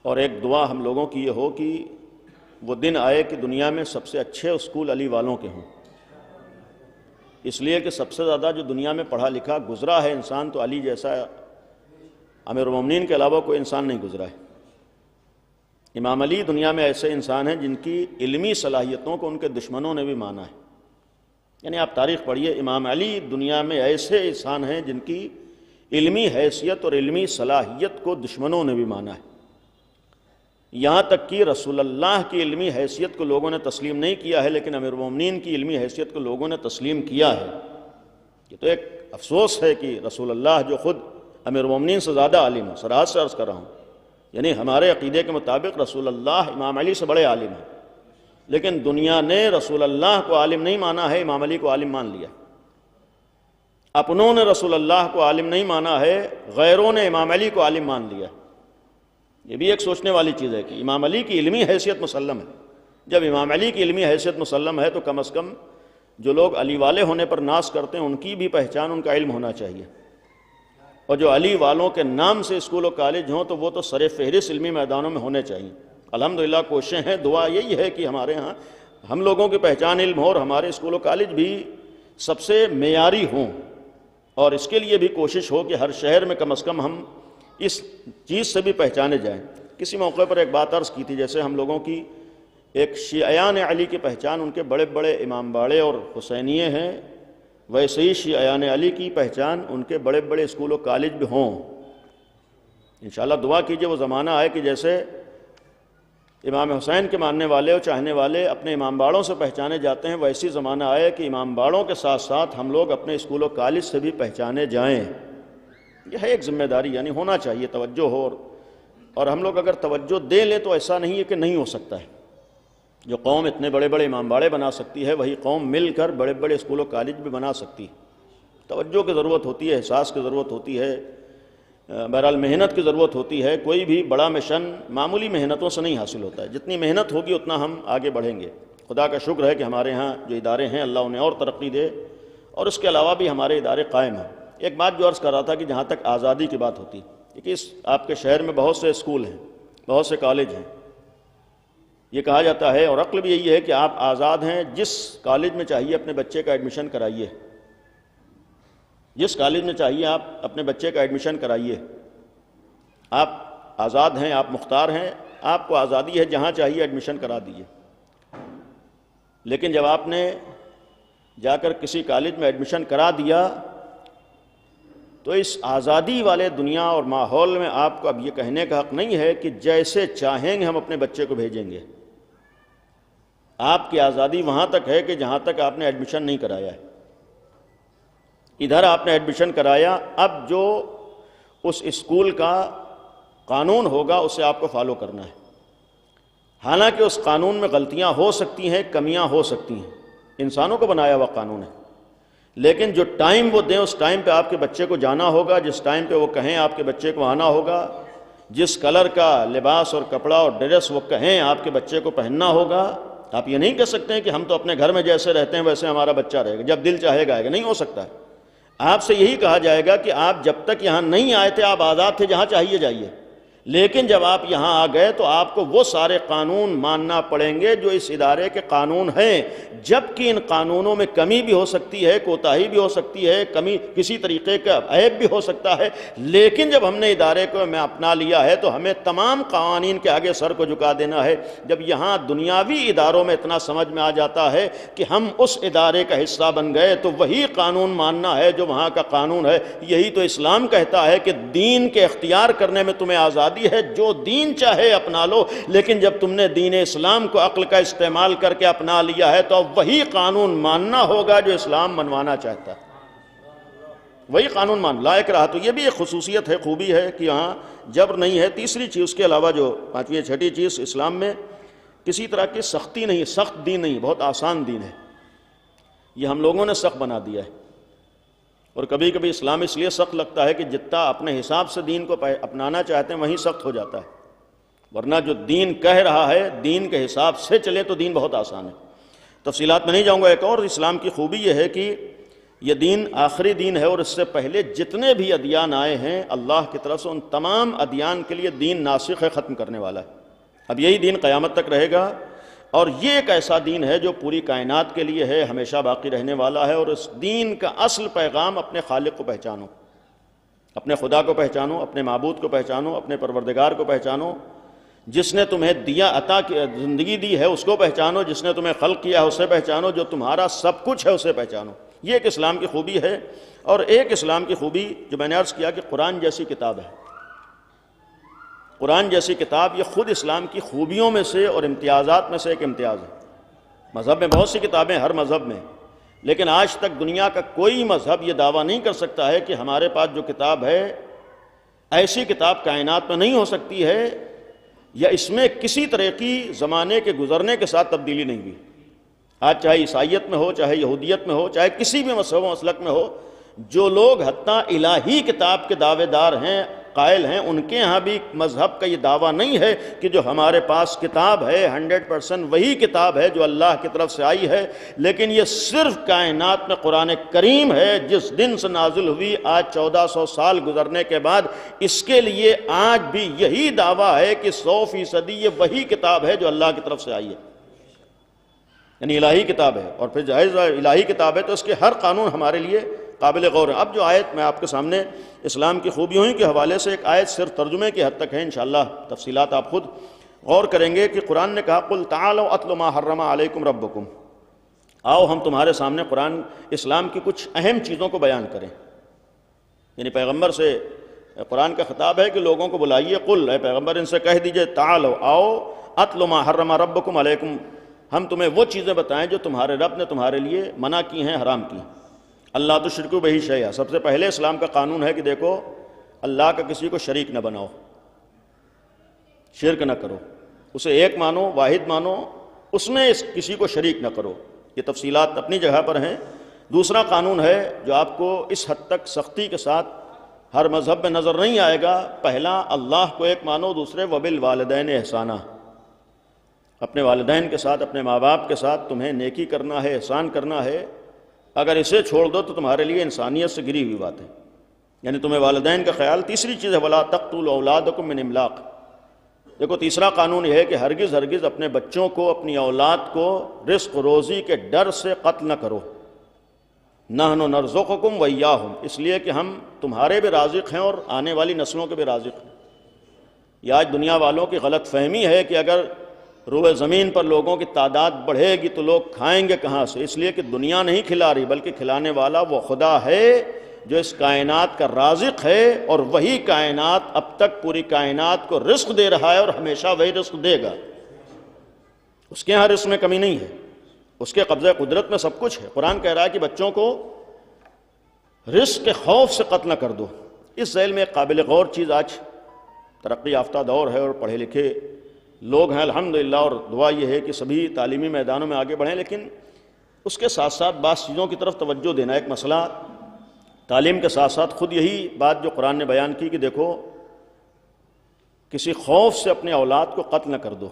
اور ایک دعا ہم لوگوں کی یہ ہو کہ وہ دن آئے کہ دنیا میں سب سے اچھے اسکول علی والوں کے ہوں، اس لیے کہ سب سے زیادہ جو دنیا میں پڑھا لکھا گزرا ہے انسان تو علی جیسا امیر المومنین کے علاوہ کوئی انسان نہیں گزرا ہے۔ امام علی دنیا میں ایسے انسان ہیں جن کی علمی صلاحیتوں کو ان کے دشمنوں نے بھی مانا ہے، یعنی آپ تاریخ پڑھیے، امام علی دنیا میں ایسے انسان ہیں جن کی علمی حیثیت اور علمی صلاحیت کو دشمنوں نے بھی مانا ہے، یہاں تک کہ رسول اللہ کی علمی حیثیت کو لوگوں نے تسلیم نہیں کیا ہے، لیکن امیر المومنین کی علمی حیثیت کو لوگوں نے تسلیم کیا ہے۔ یہ تو ایک افسوس ہے کہ رسول اللہ جو خود امیر المومنین سے زیادہ عالم ہے، صراحت سے عرض کر رہا ہوں، یعنی ہمارے عقیدے کے مطابق رسول اللہ امام علی سے بڑے عالم ہیں، لیکن دنیا نے رسول اللہ کو عالم نہیں مانا ہے، امام علی کو عالم مان لیا۔ اپنوں نے رسول اللہ کو عالم نہیں مانا ہے، غیروں نے امام علی کو عالم مان لیا۔ یہ بھی ایک سوچنے والی چیز ہے کہ امام علی کی علمی حیثیت مسلم ہے، جب امام علی کی علمی حیثیت مسلم ہے تو کم از کم جو لوگ علی والے ہونے پر ناز کرتے ہیں ان کی بھی پہچان، ان کا علم ہونا چاہیے، اور جو علی والوں کے نام سے اسکول و کالج ہوں تو وہ تو سر فہرست علمی میدانوں میں ہونے چاہیے۔ الحمدللہ کوششیں ہیں، دعا یہی ہے کہ ہمارے ہاں ہم لوگوں کی پہچان علم ہو اور ہمارے اسکول و کالج بھی سب سے معیاری ہوں، اور اس کے لیے بھی کوشش ہو کہ ہر شہر میں کم از کم ہم اس چیز سے بھی پہچانے جائیں۔ کسی موقع پر ایک بات عرض کی تھی، جیسے ہم لوگوں کی ایک شیعیان علی کی پہچان ان کے بڑے بڑے امام باڑے اور حسینیے ہیں، ویسے ہی شیعیان علی کی پہچان ان کے بڑے بڑے اسکول و کالج بھی ہوں۔ انشاءاللہ دعا کیجئے وہ زمانہ آئے کہ جیسے امام حسین کے ماننے والے اور چاہنے والے اپنے امام باڑوں سے پہچانے جاتے ہیں، ویسی زمانہ آئے کہ امام باڑوں کے ساتھ ساتھ ہم لوگ اپنے اسکول و کالج سے بھی پہچانے جائیں۔ یہ ہے ایک ذمہ داری، یعنی ہونا چاہیے، توجہ ہو، اور ہم لوگ اگر توجہ دے لیں تو ایسا نہیں ہے کہ نہیں ہو سکتا ہے، جو قوم اتنے بڑے بڑے امام باڑے بنا سکتی ہے وہی قوم مل کر بڑے بڑے اسکول و کالج بھی بنا سکتی ہے۔ توجہ کی ضرورت ہوتی ہے، احساس کی ضرورت ہوتی ہے، بہرحال محنت کی ضرورت ہوتی ہے۔ کوئی بھی بڑا مشن معمولی محنتوں سے نہیں حاصل ہوتا ہے، جتنی محنت ہوگی اتنا ہم آگے بڑھیں گے۔ خدا کا شکر ہے کہ ہمارے ہاں جو ادارے ہیں اللہ انہیں اور ترقی دے، اور اس کے علاوہ بھی ہمارے ادارے قائم ہیں۔ ایک بات جو عرض کر رہا تھا کہ جہاں تک آزادی کی بات ہوتی ہے کہ آپ کے شہر میں بہت سے اسکول ہیں، بہت سے کالج ہیں، یہ کہا جاتا ہے اور عقل بھی یہی ہے کہ آپ آزاد ہیں، جس کالج میں چاہیے اپنے بچے کا ایڈمیشن کرائیے، جس کالج میں چاہیے آپ اپنے بچے کا ایڈمیشن کرائیے، آپ آزاد ہیں، آپ مختار ہیں، آپ کو آزادی ہے، جہاں چاہیے ایڈمیشن کرا دیجیے۔ لیکن جب آپ نے جا کر کسی کالج میں ایڈمیشن کرا دیا تو اس آزادی والے دنیا اور ماحول میں آپ کو اب یہ کہنے کا حق نہیں ہے کہ جیسے چاہیں گے ہم اپنے بچے کو بھیجیں گے۔ آپ کی آزادی وہاں تک ہے کہ جہاں تک آپ نے ایڈمیشن نہیں کرایا ہے۔ ادھر آپ نے ایڈمیشن کرایا، اب جو اس اسکول کا قانون ہوگا اسے آپ کو فالو کرنا ہے۔ حالانکہ اس قانون میں غلطیاں ہو سکتی ہیں، کمیاں ہو سکتی ہیں، انسانوں کو بنایا ہوا قانون ہے، لیکن جو ٹائم وہ دیں اس ٹائم پہ آپ کے بچے کو جانا ہوگا، جس ٹائم پہ وہ کہیں آپ کے بچے کو آنا ہوگا، جس کلر کا لباس اور کپڑا اور ڈریس وہ کہیں آپ کے بچے کو پہننا ہوگا۔ آپ یہ نہیں کہہ سکتے ہیں کہ ہم تو اپنے گھر میں جیسے رہتے ہیں ویسے ہمارا بچہ رہے گا، جب دل چاہے گا آئے گا، نہیں ہو سکتا ہے۔ آپ سے یہی کہا جائے گا کہ آپ جب تک یہاں نہیں آئے تھے آپ آزاد تھے، جہاں چاہیے جائیے، لیکن جب آپ یہاں آ گئے تو آپ کو وہ سارے قانون ماننا پڑیں گے جو اس ادارے کے قانون ہیں، جبکہ ان قانونوں میں کمی بھی ہو سکتی ہے، کوتاہی بھی ہو سکتی ہے، کمی کسی طریقے کا عیب بھی ہو سکتا ہے، لیکن جب ہم نے ادارے کو میں اپنا لیا ہے تو ہمیں تمام قوانین کے آگے سر کو جھکا دینا ہے۔ جب یہاں دنیاوی اداروں میں اتنا سمجھ میں آ جاتا ہے کہ ہم اس ادارے کا حصہ بن گئے تو وہی قانون ماننا ہے جو وہاں کا قانون ہے۔ یہی تو اسلام کہتا ہے کہ دین کے اختیار کرنے میں تمہیں آزادی ہے، جو دین چاہے اپنا لو، لیکن جب تم نے دین اسلام کو عقل کا استعمال کر کے اپنا لیا ہے تو اب وہی قانون ماننا ہوگا جو اسلام منوانا چاہتا ہے، وہی قانون مان لا اکراہ۔ تو یہ بھی ایک خصوصیت ہے، خوبی ہے کہ یہاں جبر نہیں ہے۔ تیسری چیز اس کے علاوہ جو پانچویں چھٹی چیز، اسلام میں کسی طرح کی سختی نہیں، سخت دین نہیں، بہت آسان دین ہے۔ یہ ہم لوگوں نے سخت بنا دیا ہے، اور کبھی کبھی اسلام اس لیے سخت لگتا ہے کہ جتنا اپنے حساب سے دین کو اپنانا چاہتے ہیں وہیں سخت ہو جاتا ہے، ورنہ جو دین کہہ رہا ہے دین کے حساب سے چلے تو دین بہت آسان ہے۔ تفصیلات میں نہیں جاؤں گا۔ ایک اور اسلام کی خوبی یہ ہے کہ یہ دین آخری دین ہے، اور اس سے پہلے جتنے بھی ادیان آئے ہیں اللہ کی طرف سے ان تمام ادیان کے لیے دین ناسخ ہے، ختم کرنے والا ہے۔ اب یہی دین قیامت تک رہے گا، اور یہ ایک ایسا دین ہے جو پوری کائنات کے لیے ہے، ہمیشہ باقی رہنے والا ہے۔ اور اس دین کا اصل پیغام اپنے خالق کو پہچانو، اپنے خدا کو پہچانو، اپنے معبود کو پہچانو، اپنے پروردگار کو پہچانو، جس نے تمہیں دیا عطا کی زندگی دی ہے اس کو پہچانو، جس نے تمہیں خلق کیا ہے اسے پہچانو، جو تمہارا سب کچھ ہے اسے پہچانو۔ یہ ایک اسلام کی خوبی ہے۔ اور ایک اسلام کی خوبی جو میں نے عرض کیا کہ قرآن جیسی کتاب ہے، قرآن جیسی کتاب یہ خود اسلام کی خوبیوں میں سے اور امتیازات میں سے ایک امتیاز ہے۔ مذہب میں بہت سی کتابیں، ہر مذہب میں، لیکن آج تک دنیا کا کوئی مذہب یہ دعویٰ نہیں کر سکتا ہے کہ ہمارے پاس جو کتاب ہے ایسی کتاب کائنات میں نہیں ہو سکتی ہے، یا اس میں کسی طرح کی زمانے کے گزرنے کے ساتھ تبدیلی نہیں ہوئی۔ آج چاہے عیسائیت میں ہو، چاہے یہودیت میں ہو، چاہے کسی بھی مذہب و مسلک میں ہو، جو لوگ حتیٰ الہی کتاب کے دعوے دار ہیں، قائل ہیں، ان کے ہاں بھی مذہب کا یہ دعویٰ نہیں ہے کہ جو ہمارے پاس کتاب ہے 100% وہی کتاب ہے جو اللہ کی طرف سے آئی ہے، لیکن یہ صرف کائنات میں قرآن کریم ہے جس دن سے نازل ہوئی، آج 1400 سال گزرنے کے بعد اس کے لیے آج بھی یہی دعویٰ ہے کہ 100% یہ وہی کتاب ہے جو اللہ کی طرف سے آئی ہے، یعنی الہی کتاب ہے۔ اور پھر جائز الہی کتاب ہے تو اس کے ہر قانون ہمارے لیے قابل غور ہے۔ اب جو آیت میں آپ کے سامنے اسلام کی خوبیوں کے حوالے سے ایک آیت صرف ترجمے کی حد تک ہے، انشاءاللہ تفصیلات آپ خود غور کریں گے کہ قرآن نے کہا قُلْ تَعَالَوْا أَتْلُ مَا حَرَّمَ عَلَيْكُمْ رَبُّكُمْ، آؤ ہم تمہارے سامنے قرآن اسلام کی کچھ اہم چیزوں کو بیان کریں۔ یعنی پیغمبر سے قرآن کا خطاب ہے کہ لوگوں کو بلائیے، قل اے پیغمبر ان سے کہہ دیجئے تعالوا آؤ أَتْلُ مَا حَرَّمَ رَبُّكُمْ عَلَيْكُمْ، ہم تمہیں وہ چیزیں بتائیں جو تمہارے رب نے تمہارے لیے منع کی ہیں، حرام کی ہیں۔ اللہ تشرکوا بہ شیئا، سب سے پہلے اسلام کا قانون ہے کہ دیکھو اللہ کا کسی کو شریک نہ بناؤ، شرک نہ کرو، اسے ایک مانو، واحد مانو، اس میں کسی کو شریک نہ کرو۔ یہ تفصیلات اپنی جگہ پر ہیں۔ دوسرا قانون ہے جو آپ کو اس حد تک سختی کے ساتھ ہر مذہب میں نظر نہیں آئے گا۔ پہلا، اللہ کو ایک مانو، دوسرے وبالوالدین احسانہ، اپنے والدین کے ساتھ، اپنے ماں باپ کے ساتھ تمہیں نیکی کرنا ہے، احسان کرنا ہے۔ اگر اسے چھوڑ دو تو تمہارے لیے انسانیت سے گری ہوئی بات ہے، یعنی تمہیں والدین کا خیال۔ تیسری چیز ہے ولا تقتلوا اولادکم من املاق۔ دیکھو تیسرا قانون یہ ہے کہ ہرگز ہرگز اپنے بچوں کو، اپنی اولاد کو رزق روزی کے ڈر سے قتل نہ کرو۔ نحن نرزقکم وایاہم، اس لیے کہ ہم تمہارے بھی رازق ہیں اور آنے والی نسلوں کے بھی رازق ہیں۔ یہ آج دنیا والوں کی غلط فہمی ہے کہ اگر روئے زمین پر لوگوں کی تعداد بڑھے گی تو لوگ کھائیں گے کہاں سے؟ اس لیے کہ دنیا نہیں کھلا رہی، بلکہ کھلانے والا وہ خدا ہے جو اس کائنات کا رازق ہے، اور وہی کائنات اب تک پوری کائنات کو رزق دے رہا ہے اور ہمیشہ وہی رزق دے گا۔ اس کے ہاں رزق میں کمی نہیں ہے، اس کے قبضہ قدرت میں سب کچھ ہے۔ قرآن کہہ رہا ہے کہ بچوں کو رزق کے خوف سے قتل نہ کر دو۔ اس ذیل میں ایک قابل غور چیز، آج ترقی یافتہ دور ہے اور پڑھے لکھے لوگ ہیں الحمدللہ، اور دعا یہ ہے کہ سبھی تعلیمی میدانوں میں آگے بڑھیں، لیکن اس کے ساتھ ساتھ بعض چیزوں کی طرف توجہ دینا۔ ایک مسئلہ تعلیم کے ساتھ ساتھ خود یہی بات جو قرآن نے بیان کی کہ دیکھو کسی خوف سے اپنے اولاد کو قتل نہ کر دو۔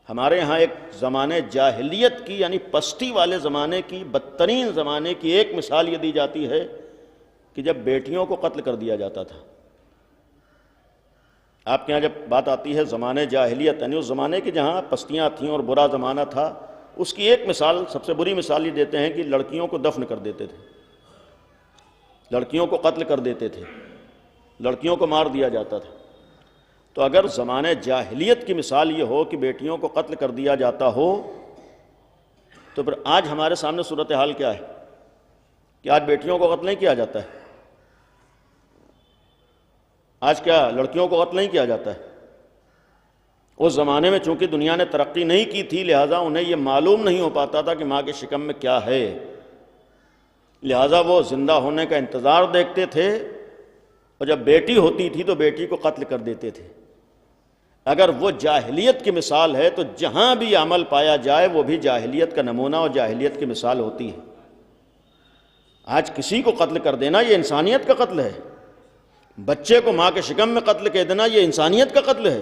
ہمارے ہاں ایک زمانے جاہلیت کی، یعنی پستی والے زمانے کی، بدترین زمانے کی ایک مثال یہ دی جاتی ہے کہ جب بیٹیوں کو قتل کر دیا جاتا تھا۔ آپ کے ہاں جب بات آتی ہے زمانے جاہلیت، یعنی اس زمانے کی جہاں پستیاں تھیں اور برا زمانہ تھا، اس کی ایک مثال، سب سے بری مثال یہ دیتے ہیں کہ لڑکیوں کو دفن کر دیتے تھے، لڑکیوں کو قتل کر دیتے تھے، لڑکیوں کو مار دیا جاتا تھا۔ تو اگر زمانے جاہلیت کی مثال یہ ہو کہ بیٹیوں کو قتل کر دیا جاتا ہو، تو پھر آج ہمارے سامنے صورتحال کیا ہے کہ آج بیٹیوں کو قتل نہیں کیا جاتا ہے؟ آج کیا لڑکیوں کو قتل نہیں کیا جاتا ہے؟ اس زمانے میں چونکہ دنیا نے ترقی نہیں کی تھی، لہٰذا انہیں یہ معلوم نہیں ہو پاتا تھا کہ ماں کے شکم میں کیا ہے، لہٰذا وہ زندہ ہونے کا انتظار دیکھتے تھے، اور جب بیٹی ہوتی تھی تو بیٹی کو قتل کر دیتے تھے۔ اگر وہ جاہلیت کی مثال ہے تو جہاں بھی عمل پایا جائے وہ بھی جاہلیت کا نمونہ اور جاہلیت کی مثال ہوتی ہے۔ آج کسی کو قتل کر دینا یہ انسانیت کا قتل ہے، بچے کو ماں کے شکم میں قتل کر دینا یہ انسانیت کا قتل ہے۔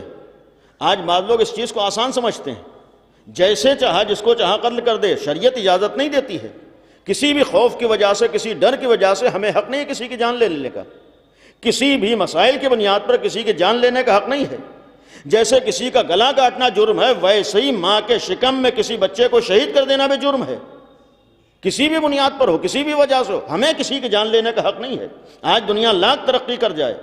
آج بعض لوگ اس چیز کو آسان سمجھتے ہیں، جیسے چاہا جس کو چاہا قتل کر دے۔ شریعت اجازت نہیں دیتی ہے، کسی بھی خوف کی وجہ سے، کسی ڈر کی وجہ سے ہمیں حق نہیں ہے کسی کی جان لینے کا، کسی بھی مسائل کی بنیاد پر کسی کی جان لینے کا حق نہیں ہے۔ جیسے کسی کا گلا کاٹنا جرم ہے، ویسے ہی ماں کے شکم میں کسی بچے کو شہید کر دینا بھی جرم ہے، کسی بھی بنیاد پر ہو، کسی بھی وجہ سے ہو، ہمیں کسی کی جان لینے کا حق نہیں ہے۔ آج دنیا لاکھ ترقی کر جائے،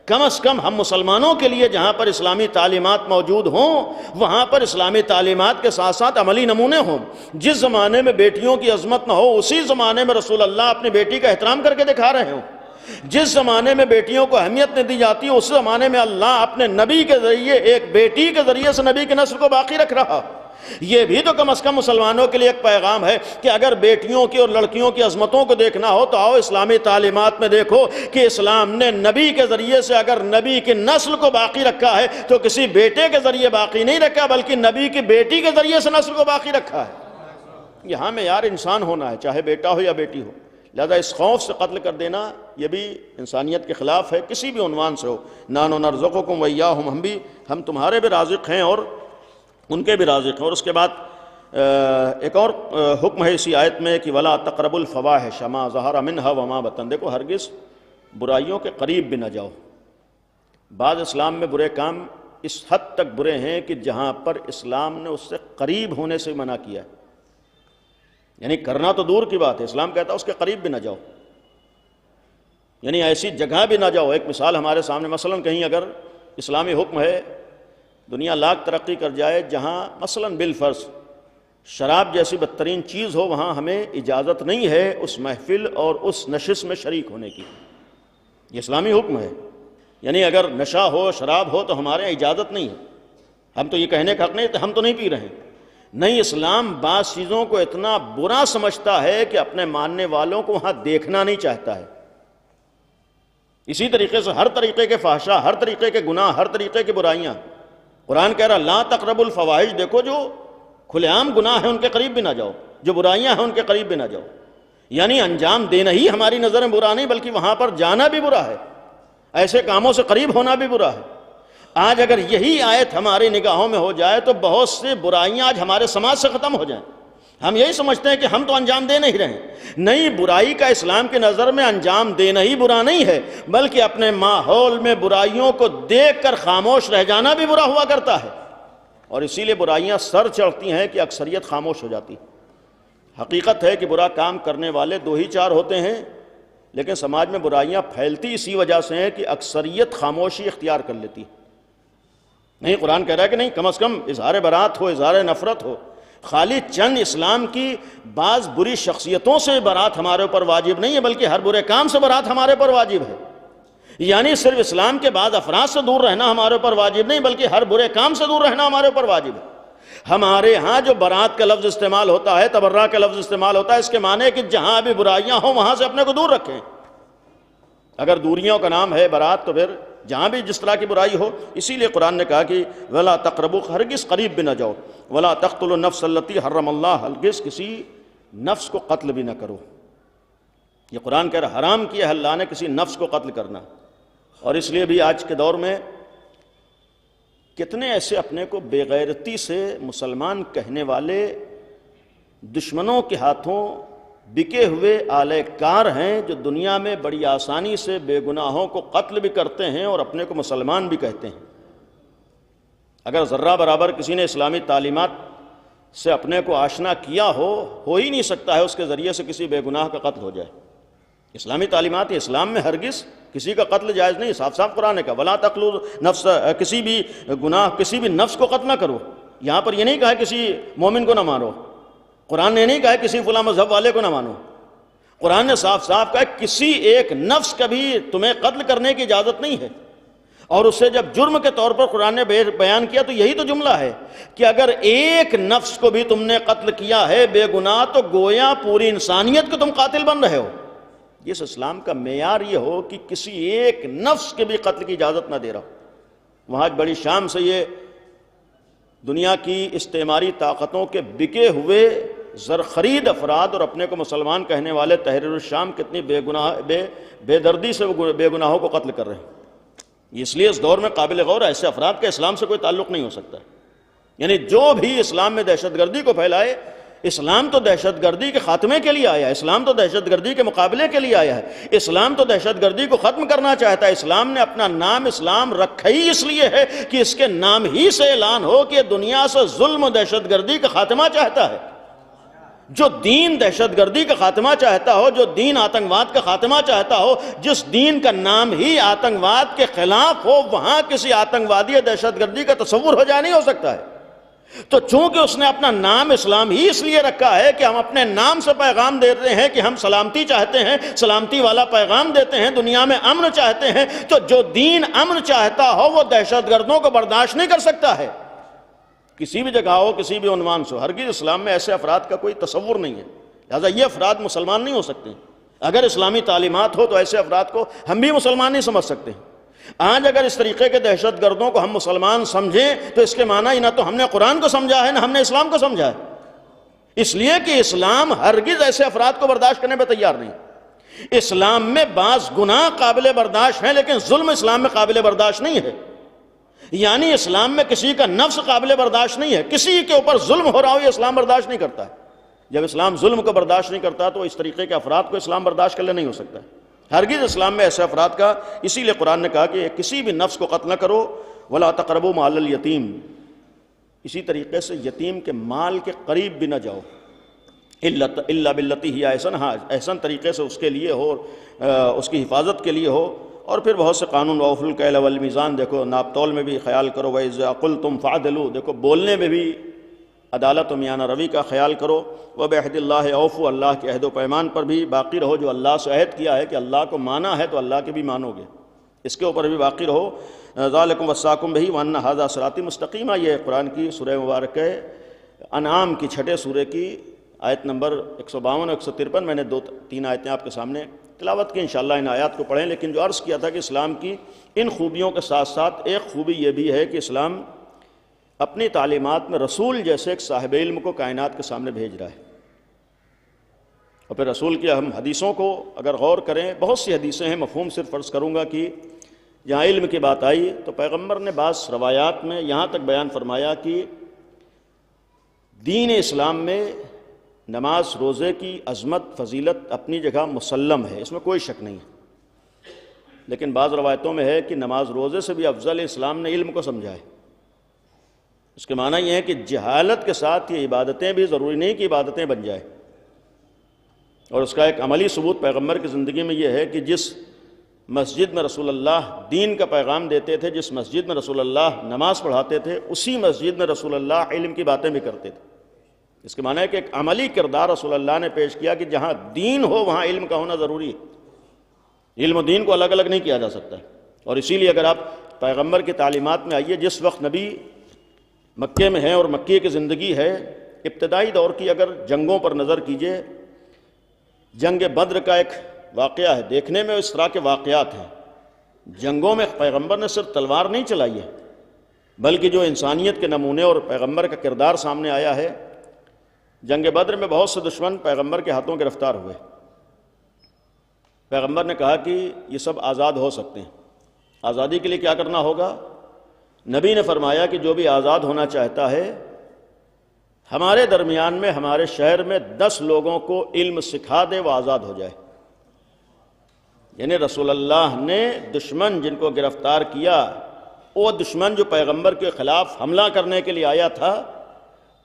کم از کم ہم مسلمانوں کے لیے جہاں پر اسلامی تعلیمات موجود ہوں وہاں پر اسلامی تعلیمات کے ساتھ ساتھ عملی نمونے ہوں۔ جس زمانے میں بیٹیوں کی عظمت نہ ہو، اسی زمانے میں رسول اللہ اپنی بیٹی کا احترام کر کے دکھا رہے ہوں۔ جس زمانے میں بیٹیوں کو اہمیت نہیں دی جاتی، اس زمانے میں اللہ اپنے نبی کے ذریعے ایک بیٹی کے ذریعے سے نبی کی نسل کو باقی رکھ رہا۔ یہ بھی تو کم از کم مسلمانوں کے لیے ایک پیغام ہے کہ اگر بیٹیوں کی اور لڑکیوں کی عظمتوں کو دیکھنا ہو تو آؤ اسلامی تعلیمات میں دیکھو کہ اسلام نے نبی کے ذریعے سے اگر نبی کی نسل کو باقی رکھا ہے تو کسی بیٹے کے ذریعے باقی نہیں رکھا، بلکہ نبی کی بیٹی کے ذریعے سے نسل کو باقی رکھا ہے۔ یہاں میں یار انسان ہونا ہے، چاہے بیٹا ہو یا بیٹی ہو، لہذا اس خوف سے قتل کر دینا یہ بھی انسانیت کے خلاف ہے، کسی بھی عنوان سے ہو۔ نحن نرزقکم وایاہم، ہم تمہارے بھی رازق ہیں اور ان کے بھی رازق ہیں۔ اور اس کے بعد ایک اور حکم ہے اسی آیت میں کہ وَلَا تَقْرَبُوا الْفَوَاحِشَ مَا ظَهَرَ مِنْهَا وَمَا بَطَنَ۔ دیکھو ہرگز برائیوں کے قریب بھی نہ جاؤ۔ بعض اسلام میں برے کام اس حد تک برے ہیں کہ جہاں پر اسلام نے اس سے قریب ہونے سے منع کیا ہے، یعنی کرنا تو دور کی بات ہے، اسلام کہتا ہے اس کے قریب بھی نہ جاؤ، یعنی ایسی جگہ بھی نہ جاؤ۔ ایک مثال ہمارے سامنے، مثلا کہیں اگر اسلامی حکم ہے، دنیا لاکھ ترقی کر جائے، جہاں مثلا بالفرض شراب جیسی بدترین چیز ہو، وہاں ہمیں اجازت نہیں ہے اس محفل اور اس نشست میں شریک ہونے کی، یہ اسلامی حکم ہے۔ یعنی اگر نشہ ہو، شراب ہو تو ہمارے اجازت نہیں ہے، ہم تو یہ کہنے کا حق نہیں ہے ہم تو نہیں پی رہے ہیں، نہیں۔ اسلام بعض چیزوں کو اتنا برا سمجھتا ہے کہ اپنے ماننے والوں کو وہاں دیکھنا نہیں چاہتا ہے۔ اسی طریقے سے ہر طریقے کے فحشا، ہر طریقے کے گناہ، ہر طریقے کی برائیاں قرآن کہہ رہا لا تقربوا الفواحش، دیکھو جو کھلے عام گناہ ہیں ان کے قریب بھی نہ جاؤ، جو برائیاں ہیں ان کے قریب بھی نہ جاؤ. یعنی انجام دینا ہی ہماری نظر میں برا نہیں، بلکہ وہاں پر جانا بھی برا ہے، ایسے کاموں سے قریب ہونا بھی برا ہے. آج اگر یہی آیت ہماری نگاہوں میں ہو جائے تو بہت سے برائیاں آج ہمارے سماج سے ختم ہو جائیں. ہم یہی سمجھتے ہیں کہ ہم تو انجام دے نہیں رہے ہیں. نہیں، برائی کا اسلام کی نظر میں انجام دینا ہی برا نہیں ہے، بلکہ اپنے ماحول میں برائیوں کو دیکھ کر خاموش رہ جانا بھی برا ہوا کرتا ہے. اور اسی لیے برائیاں سر چڑھتی ہیں کہ اکثریت خاموش ہو جاتی. حقیقت ہے کہ برا کام کرنے والے 2 ہی 4 ہوتے ہیں، لیکن سماج میں برائیاں پھیلتی اسی وجہ سے ہیں کہ اکثریت خاموشی اختیار کر لیتی. نہیں، قرآن کہہ رہا ہے کہ نہیں، کم از کم اظہار برات ہو، اظہار نفرت ہو. خالی چند اسلام کی بعض بری شخصیتوں سے برات ہمارے اوپر واجب نہیں ہے، بلکہ ہر برے کام سے برات ہمارے اوپر واجب ہے. یعنی صرف اسلام کے بعد افراد سے دور رہنا ہمارے اوپر واجب نہیں، بلکہ ہر برے کام سے دور رہنا ہمارے اوپر واجب ہے. ہمارے ہاں جو برات کا لفظ استعمال ہوتا ہے، تبرہ کا لفظ استعمال ہوتا ہے، اس کے معنی ہے کہ جہاں بھی برائیاں ہوں وہاں سے اپنے کو دور رکھیں. اگر دوریوں کا نام ہے برات تو پھر جہاں بھی جس طرح کی برائی ہو. اسی لیے قرآن نے کہا کہ ولا تقربوا، ہرگز قریب بھی نہ جاؤ. ولا تقتلوا النفس التي حرم اللہ، ہرگز کسی نفس کو قتل بھی نہ کرو. یہ قرآن کہہ رہا حرام کیا ہے اللہ نے کسی نفس کو قتل کرنا. اور اس لیے بھی آج کے دور میں کتنے ایسے اپنے کو بے غیرتی سے مسلمان کہنے والے دشمنوں کے ہاتھوں بکے ہوئے آلہ کار ہیں، جو دنیا میں بڑی آسانی سے بے گناہوں کو قتل بھی کرتے ہیں اور اپنے کو مسلمان بھی کہتے ہیں. اگر ذرہ برابر کسی نے اسلامی تعلیمات سے اپنے کو آشنا کیا ہو ہی نہیں سکتا ہے اس کے ذریعے سے کسی بے گناہ کا قتل ہو جائے. اسلامی تعلیمات اسلام میں ہرگز کسی کا قتل جائز نہیں. صاف صاف قرآن نے کہا ولا تقتلوا نفس، کسی بھی گناہ، کسی بھی نفس کو قتل نہ کرو. یہاں پر یہ نہیں کہا کسی مومن کو نہ مارو. قرآن نے نہیں کہا کسی فلاں مذہب والے کو نہ مانو. قرآن نے صاف صاف کہا کسی ایک نفس کا بھی تمہیں قتل کرنے کی اجازت نہیں ہے. اور اسے جب جرم کے طور پر قرآن نے بیان کیا تو یہی تو جملہ ہے کہ اگر ایک نفس کو بھی تم نے قتل کیا ہے بے گناہ تو گویا پوری انسانیت کو تم قاتل بن رہے ہو. اس اسلام کا معیار یہ ہو کہ کسی ایک نفس کے بھی قتل کی اجازت نہ دے رہا. وہاں بڑی شام سے یہ دنیا کی استعماری طاقتوں کے بکے ہوئے زرخرید افراد اور اپنے کو مسلمان کہنے والے تحریر الشام کتنی بے دردی سے بے گناہوں کو قتل کر رہے ہیں. اس لیے اس دور میں قابل غور ایسے افراد کا اسلام سے کوئی تعلق نہیں ہو سکتا. یعنی جو بھی اسلام میں دہشت گردی کو پھیلائے، اسلام تو دہشت گردی کے خاتمے کے لیے آیا ہے، اسلام تو دہشت گردی کے مقابلے کے لیے آیا ہے، اسلام تو دہشت گردی کو ختم کرنا چاہتا ہے. اسلام نے اپنا نام اسلام رکھا ہی اس لیے ہے کہ اس کے نام ہی سے اعلان ہو کہ دنیا سے ظلم و دہشت گردی کا خاتمہ چاہتا ہے. جو دین دہشت گردی کا خاتمہ چاہتا ہو، جو دین آتنکواد کا خاتمہ چاہتا ہو، جس دین کا نام ہی آتنکواد کے خلاف ہو، وہاں کسی آتنکوادی یا دہشت گردی کا تصور ہو جائے نہیں ہو سکتا ہے. تو چونکہ اس نے اپنا نام اسلام ہی اس لیے رکھا ہے کہ ہم اپنے نام سے پیغام دیتے ہیں کہ ہم سلامتی چاہتے ہیں، سلامتی والا پیغام دیتے ہیں، دنیا میں امن چاہتے ہیں. تو جو دین امن چاہتا ہو وہ دہشت گردوں کو برداشت نہیں کر سکتا ہے، کسی بھی جگہ ہو، کسی بھی عنوان سے ہو. ہرگز اسلام میں ایسے افراد کا کوئی تصور نہیں ہے. لہذا یہ افراد مسلمان نہیں ہو سکتے. اگر اسلامی تعلیمات ہو تو ایسے افراد کو ہم بھی مسلمان نہیں سمجھ سکتے. آج اگر اس طریقے کے دہشت گردوں کو ہم مسلمان سمجھیں تو اس کے معنی ہی نہ تو ہم نے قرآن کو سمجھا ہے نہ ہم نے اسلام کو سمجھا ہے. اس لیے کہ اسلام ہرگز ایسے افراد کو برداشت کرنے پہ تیار نہیں. اسلام میں بعض گناہ قابل برداشت ہیں لیکن ظلم اسلام میں قابل برداشت نہیں ہے. یعنی اسلام میں کسی کا نفس قابل برداشت نہیں ہے، کسی کے اوپر ظلم ہو رہا ہو یہ اسلام برداشت نہیں کرتا ہے. جب اسلام ظلم کو برداشت نہیں کرتا تو اس طریقے کے افراد کو اسلام برداشت کر لے نہیں ہو سکتا. ہرگز اسلام میں ایسے افراد کا، اسی لیے قرآن نے کہا کہ کسی بھی نفس کو قتل نہ کرو. ولا تقربوا مال الیتیم، اسی طریقے سے یتیم کے مال کے قریب بھی نہ جاؤ. الا باللتی ہی احسن، ہاں احسن طریقے سے اس کے لیے ہو، اس کی حفاظت کے لیے ہو. اور پھر بہت سے قانون، وَأَوْفُوا الْكَيْلَ وَالْمِيزَانَ، دیکھو ناپ تول میں بھی خیال کرو. وَإِذَا قُلْتُمْ فَعْدِلُوا، دیکھو بولنے میں بھی عدالت و میانہ روی کا خیال کرو. وَبِعَهْدِ اللَّهِ أَوْفُوا، اللہ کے عہد و پیمان پر بھی باقی رہو. جو اللہ سے عہد کیا ہے کہ اللہ کو مانا ہے تو اللہ کے بھی مانو گے، اس کے اوپر بھی باقی رہو. ذَلِكُمْ وَصَّاكُمْ بِهِ وَأَنَّ هَذَا صِرَاطِي مُسْتَقِيمًا، یہ قرآن کی سورہ مبارکہ انعام کی 6 سورہ کی آیت نمبر 152 اور 153. میں نے 2-3 آیتیں آپ کے سامنے تلاوت کی، انشاءاللہ ان آیات کو پڑھیں. لیکن جو عرض کیا تھا کہ اسلام کی ان خوبیوں کے ساتھ ساتھ ایک خوبی یہ بھی ہے کہ اسلام اپنی تعلیمات میں رسول جیسے ایک صاحب علم کو کائنات کے سامنے بھیج رہا ہے. اور پھر رسول کی ہم حدیثوں کو اگر غور کریں، بہت سی حدیثیں ہیں، مفہوم صرف فرض کروں گا کہ جہاں علم کی بات آئی تو پیغمبر نے بعض روایات میں یہاں تک بیان فرمایا کہ دین اسلام میں نماز روزے کی عظمت فضیلت اپنی جگہ مسلم ہے، اس میں کوئی شک نہیں ہے. لیکن بعض روایتوں میں ہے کہ نماز روزے سے بھی افضل اسلام نے علم کو سمجھا ہے. اس کے معنی یہ ہے کہ جہالت کے ساتھ یہ عبادتیں بھی ضروری نہیں کہ عبادتیں بن جائیں. اور اس کا ایک عملی ثبوت پیغمبر کی زندگی میں یہ ہے کہ جس مسجد میں رسول اللہ دین کا پیغام دیتے تھے، جس مسجد میں رسول اللہ نماز پڑھاتے تھے، اسی مسجد میں رسول اللہ علم کی باتیں بھی کرتے تھے. اس کے معنی ہے کہ ایک عملی کردار رسول اللہ نے پیش کیا کہ جہاں دین ہو وہاں علم کا ہونا ضروری ہے. علم و دین کو الگ الگ نہیں کیا جا سکتا. اور اسی لیے اگر آپ پیغمبر کی تعلیمات میں آئیے، جس وقت نبی مکے میں ہیں اور مکے کی زندگی ہے، ابتدائی دور کی اگر جنگوں پر نظر کیجئے، جنگ بدر کا ایک واقعہ ہے، دیکھنے میں اس طرح کے واقعات ہیں. جنگوں میں پیغمبر نے صرف تلوار نہیں چلائی ہے، بلکہ جو انسانیت کے نمونے اور پیغمبر کا کردار سامنے آیا ہے. جنگ بدر میں بہت سے دشمن پیغمبر کے ہاتھوں گرفتار ہوئے. پیغمبر نے کہا کہ یہ سب آزاد ہو سکتے ہیں. آزادی کے لیے کیا کرنا ہوگا؟ نبی نے فرمایا کہ جو بھی آزاد ہونا چاہتا ہے، ہمارے درمیان میں ہمارے شہر میں 10 لوگوں کو علم سکھا دے، وہ آزاد ہو جائے. یعنی رسول اللہ نے دشمن جن کو گرفتار کیا، وہ دشمن جو پیغمبر کے خلاف حملہ کرنے کے لیے آیا تھا،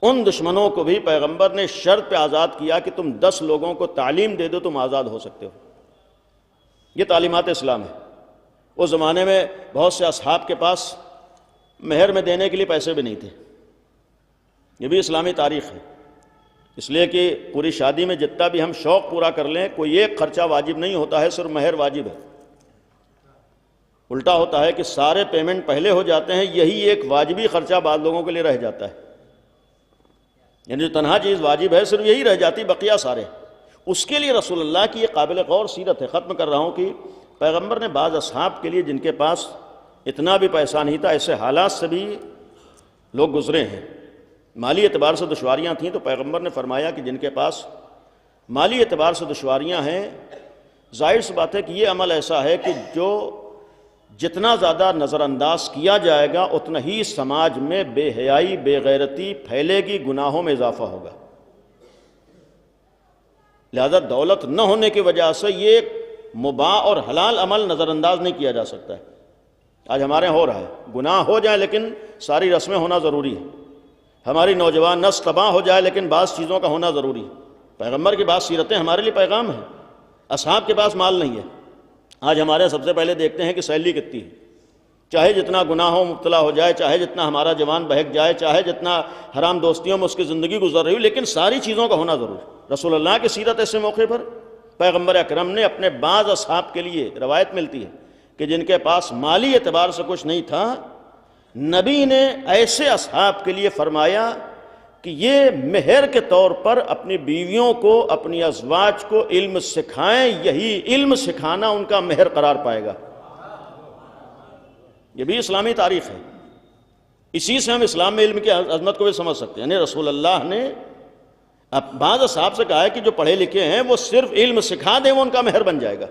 ان دشمنوں کو بھی پیغمبر نے شرط پہ آزاد کیا کہ تم 10 لوگوں کو تعلیم دے دو، تم آزاد ہو سکتے ہو. یہ تعلیمات اسلام ہے. اس زمانے میں بہت سے اصحاب کے پاس مہر میں دینے کے لیے پیسے بھی نہیں تھے. یہ بھی اسلامی تاریخ ہے. اس لیے کہ پوری شادی میں جتنا بھی ہم شوق پورا کر لیں، کوئی ایک خرچہ واجب نہیں ہوتا ہے، صرف مہر واجب ہے. الٹا ہوتا ہے کہ سارے پیمنٹ پہلے ہو جاتے ہیں، یہی ایک واجبی خرچہ بعض لوگوں کے لیے رہ جاتا ہے. یعنی جو تنہا چیز واجب ہے صرف یہی رہ جاتی، بقیہ سارے. اس کے لیے رسول اللہ کی یہ قابل غور سیرت ہے. ختم کر رہا ہوں کہ پیغمبر نے بعض اصحاب کے لیے جن کے پاس اتنا بھی پیسہ نہیں تھا، ایسے حالات سے بھی لوگ گزرے ہیں، مالی اعتبار سے دشواریاں تھیں، تو پیغمبر نے فرمایا کہ جن کے پاس مالی اعتبار سے دشواریاں ہیں، ظاہر سی بات ہے کہ یہ عمل ایسا ہے کہ جو جتنا زیادہ نظر انداز کیا جائے گا اتنا ہی سماج میں بے حیائی بے غیرتی پھیلے گی، گناہوں میں اضافہ ہوگا. لہذا دولت نہ ہونے کی وجہ سے یہ مباح اور حلال عمل نظر انداز نہیں کیا جا سکتا ہے. آج ہمارے ہو رہا ہے، گناہ ہو جائے لیکن ساری رسمیں ہونا ضروری ہے. ہماری نوجوان نسل تباہ ہو جائے لیکن بعض چیزوں کا ہونا ضروری ہے. پیغمبر کی بعض سیرتیں ہمارے لیے پیغام ہیں. اصحاب کے پاس مال نہیں ہے. آج ہمارے سب سے پہلے دیکھتے ہیں کہ سیلری کتنی ہے. چاہے جتنا گناہوں مبتلا ہو جائے، چاہے جتنا ہمارا جوان بہک جائے، چاہے جتنا حرام دوستیوں میں اس کی زندگی گزر رہی ہو، لیکن ساری چیزوں کا ہونا ضروری. رسول اللہ کی سیرت ایسے موقع پر پیغمبر اکرم نے اپنے بعض اصحاب کے لیے، روایت ملتی ہے کہ جن کے پاس مالی اعتبار سے کچھ نہیں تھا، نبی نے ایسے اصحاب کے لیے فرمایا کہ یہ مہر کے طور پر اپنی بیویوں کو، اپنی ازواج کو علم سکھائیں، یہی علم سکھانا ان کا مہر قرار پائے گا. یہ بھی اسلامی تاریخ ہے. اسی سے ہم اسلام میں علم کی عظمت کو بھی سمجھ سکتے ہیں. یعنی رسول اللہ نے بعض اصحاب سے کہا ہے کہ جو پڑھے لکھے ہیں وہ صرف علم سکھا دیں، وہ ان کا مہر بن جائے گا.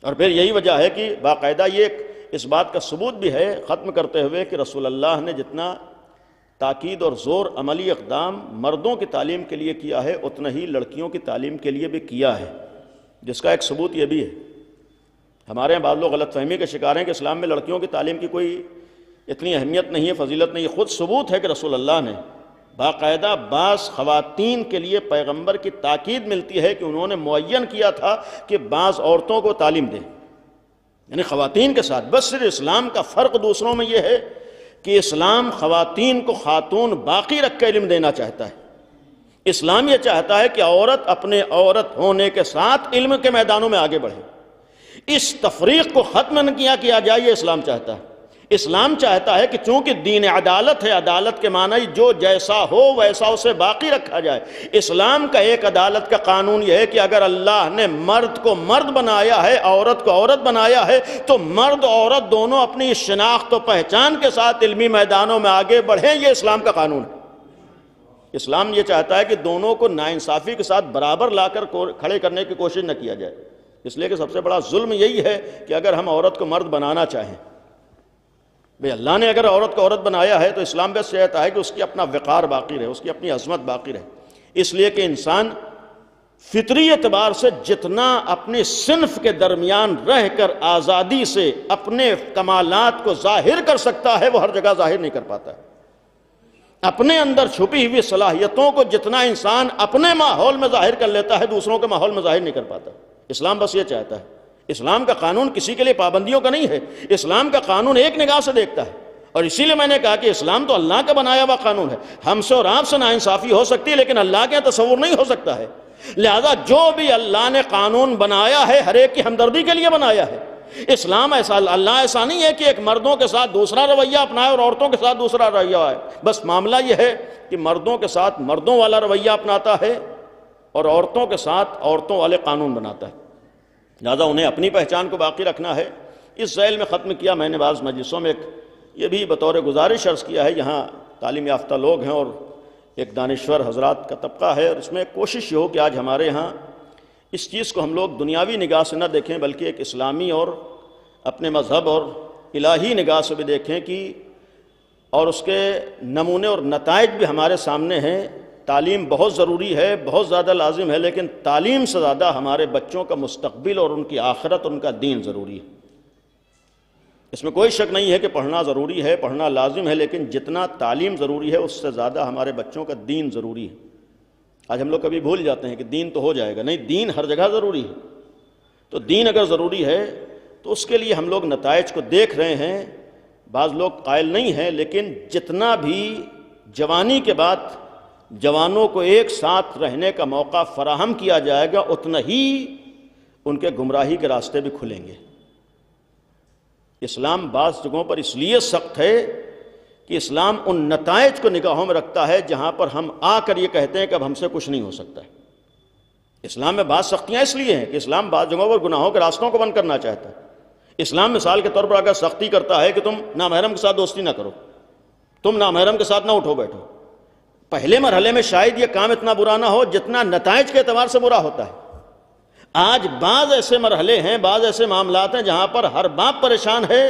اور پھر یہی وجہ ہے کہ باقاعدہ یہ اس بات کا ثبوت بھی ہے، ختم کرتے ہوئے، کہ رسول اللہ نے جتنا تاکید اور زور عملی اقدام مردوں کی تعلیم کے لیے کیا ہے، اتنا ہی لڑکیوں کی تعلیم کے لیے بھی کیا ہے. جس کا ایک ثبوت یہ بھی ہے، ہمارے یہاں بعض لوگ غلط فہمی کے شکار ہیں کہ اسلام میں لڑکیوں کی تعلیم کی کوئی اتنی اہمیت نہیں ہے، فضیلت نہیں ہے. خود ثبوت ہے کہ رسول اللہ نے باقاعدہ بعض خواتین کے لیے پیغمبر کی تاکید ملتی ہے کہ انہوں نے معین کیا تھا کہ بعض عورتوں کو تعلیم دیں، یعنی خواتین کے ساتھ. بس صرف اسلام کا فرق دوسروں میں یہ ہے کہ اسلام خواتین کو خاتون باقی رکھ کے علم دینا چاہتا ہے. اسلام یہ چاہتا ہے کہ عورت اپنے عورت ہونے کے ساتھ علم کے میدانوں میں آگے بڑھے. اس تفریق کو ختم نہ کیا جائے، یہ اسلام چاہتا ہے. اسلام چاہتا ہے کہ چونکہ دین عدالت ہے، عدالت کے معنی جو جیسا ہو ویسا اسے باقی رکھا جائے۔ اسلام کا ایک عدالت کا قانون یہ ہے کہ اگر اللہ نے مرد کو مرد بنایا ہے، عورت کو عورت بنایا ہے، تو مرد عورت دونوں اپنی شناخت و پہچان کے ساتھ علمی میدانوں میں آگے بڑھیں، یہ اسلام کا قانون ہے۔ اسلام یہ چاہتا ہے کہ دونوں کو ناانصافی کے ساتھ برابر لا کر کھڑے کرنے کی کوشش نہ کیا جائے، اس لیے کہ سب سے بڑا ظلم یہی ہے کہ اگر ہم عورت کو مرد بنانا چاہیں، بھئی اللہ نے اگر عورت کو عورت بنایا ہے تو اسلام بس چاہتا ہے کہ اس کی اپنا وقار باقی رہے، اس کی اپنی عظمت باقی رہے، اس لیے کہ انسان فطری اعتبار سے جتنا اپنی صنف کے درمیان رہ کر آزادی سے اپنے کمالات کو ظاہر کر سکتا ہے وہ ہر جگہ ظاہر نہیں کر پاتا ہے۔ اپنے اندر چھپی ہوئی صلاحیتوں کو جتنا انسان اپنے ماحول میں ظاہر کر لیتا ہے دوسروں کے ماحول میں ظاہر نہیں کر پاتا۔ اسلام بس یہ چاہتا ہے۔ اسلام کا قانون کسی کے لیے پابندیوں کا نہیں ہے، اسلام کا قانون ایک نگاہ سے دیکھتا ہے، اور اسی لیے میں نے کہا کہ اسلام تو اللہ کا بنایا ہوا قانون ہے۔ ہم سے اور آپ سے ناانصافی ہو سکتی ہے لیکن اللہ کے تصور نہیں ہو سکتا ہے، لہذا جو بھی اللہ نے قانون بنایا ہے ہر ایک کی ہمدردی کے لیے بنایا ہے۔ اسلام ایسا، اللہ ایسا نہیں ہے کہ ایک مردوں کے ساتھ دوسرا رویہ اپنائے اور عورتوں کے ساتھ دوسرا رویہ ہے، بس معاملہ یہ ہے کہ مردوں کے ساتھ مردوں والا رویہ اپناتا ہے اور عورتوں کے ساتھ عورتوں والے قانون بناتا ہے، لہذا انہیں اپنی پہچان کو باقی رکھنا ہے۔ اس ذیل میں ختم کیا میں نے بعض مجلسوں میں یہ بھی بطور گزارش عرض کیا ہے، یہاں تعلیم یافتہ لوگ ہیں اور ایک دانشور حضرات کا طبقہ ہے، اور اس میں کوشش یہ ہو کہ آج ہمارے ہاں اس چیز کو ہم لوگ دنیاوی نگاہ سے نہ دیکھیں بلکہ ایک اسلامی اور اپنے مذہب اور الہی نگاہ سے بھی دیکھیں کہ اور اس کے نمونے اور نتائج بھی ہمارے سامنے ہیں۔ تعلیم بہت ضروری ہے، بہت زیادہ لازم ہے، لیکن تعلیم سے زیادہ ہمارے بچوں کا مستقبل اور ان کی آخرت اور ان کا دین ضروری ہے۔ اس میں کوئی شک نہیں ہے کہ پڑھنا ضروری ہے، پڑھنا لازم ہے، لیکن جتنا تعلیم ضروری ہے اس سے زیادہ ہمارے بچوں کا دین ضروری ہے۔ آج ہم لوگ کبھی بھول جاتے ہیں کہ دین تو ہو جائے گا، نہیں، دین ہر جگہ ضروری ہے۔ تو دین اگر ضروری ہے تو اس کے لیے ہم لوگ نتائج کو دیکھ رہے ہیں، بعض لوگ قائل نہیں ہیں، لیکن جتنا بھی جوانی کے بعد جوانوں کو ایک ساتھ رہنے کا موقع فراہم کیا جائے گا اتنا ہی ان کے گمراہی کے راستے بھی کھلیں گے۔ اسلام بعض جگہوں پر اس لیے سخت ہے کہ اسلام ان نتائج کو نگاہوں میں رکھتا ہے جہاں پر ہم آ کر یہ کہتے ہیں کہ اب ہم سے کچھ نہیں ہو سکتا ہے۔ اسلام میں بعض سختیاں اس لیے ہیں کہ اسلام بعض جگہوں پر گناہوں کے راستوں کو بند کرنا چاہتا ہے۔ اسلام مثال کے طور پر اگر سختی کرتا ہے کہ تم نامحرم کے ساتھ دوستی نہ کرو، تم نامحرم کے ساتھ نہ اٹھو بیٹھو، پہلے مرحلے میں شاید یہ کام اتنا برا نہ ہو جتنا نتائج کے اعتبار سے برا ہوتا ہے۔ آج بعض ایسے مرحلے ہیں، بعض ایسے معاملات ہیں جہاں پر ہر باپ پریشان ہے،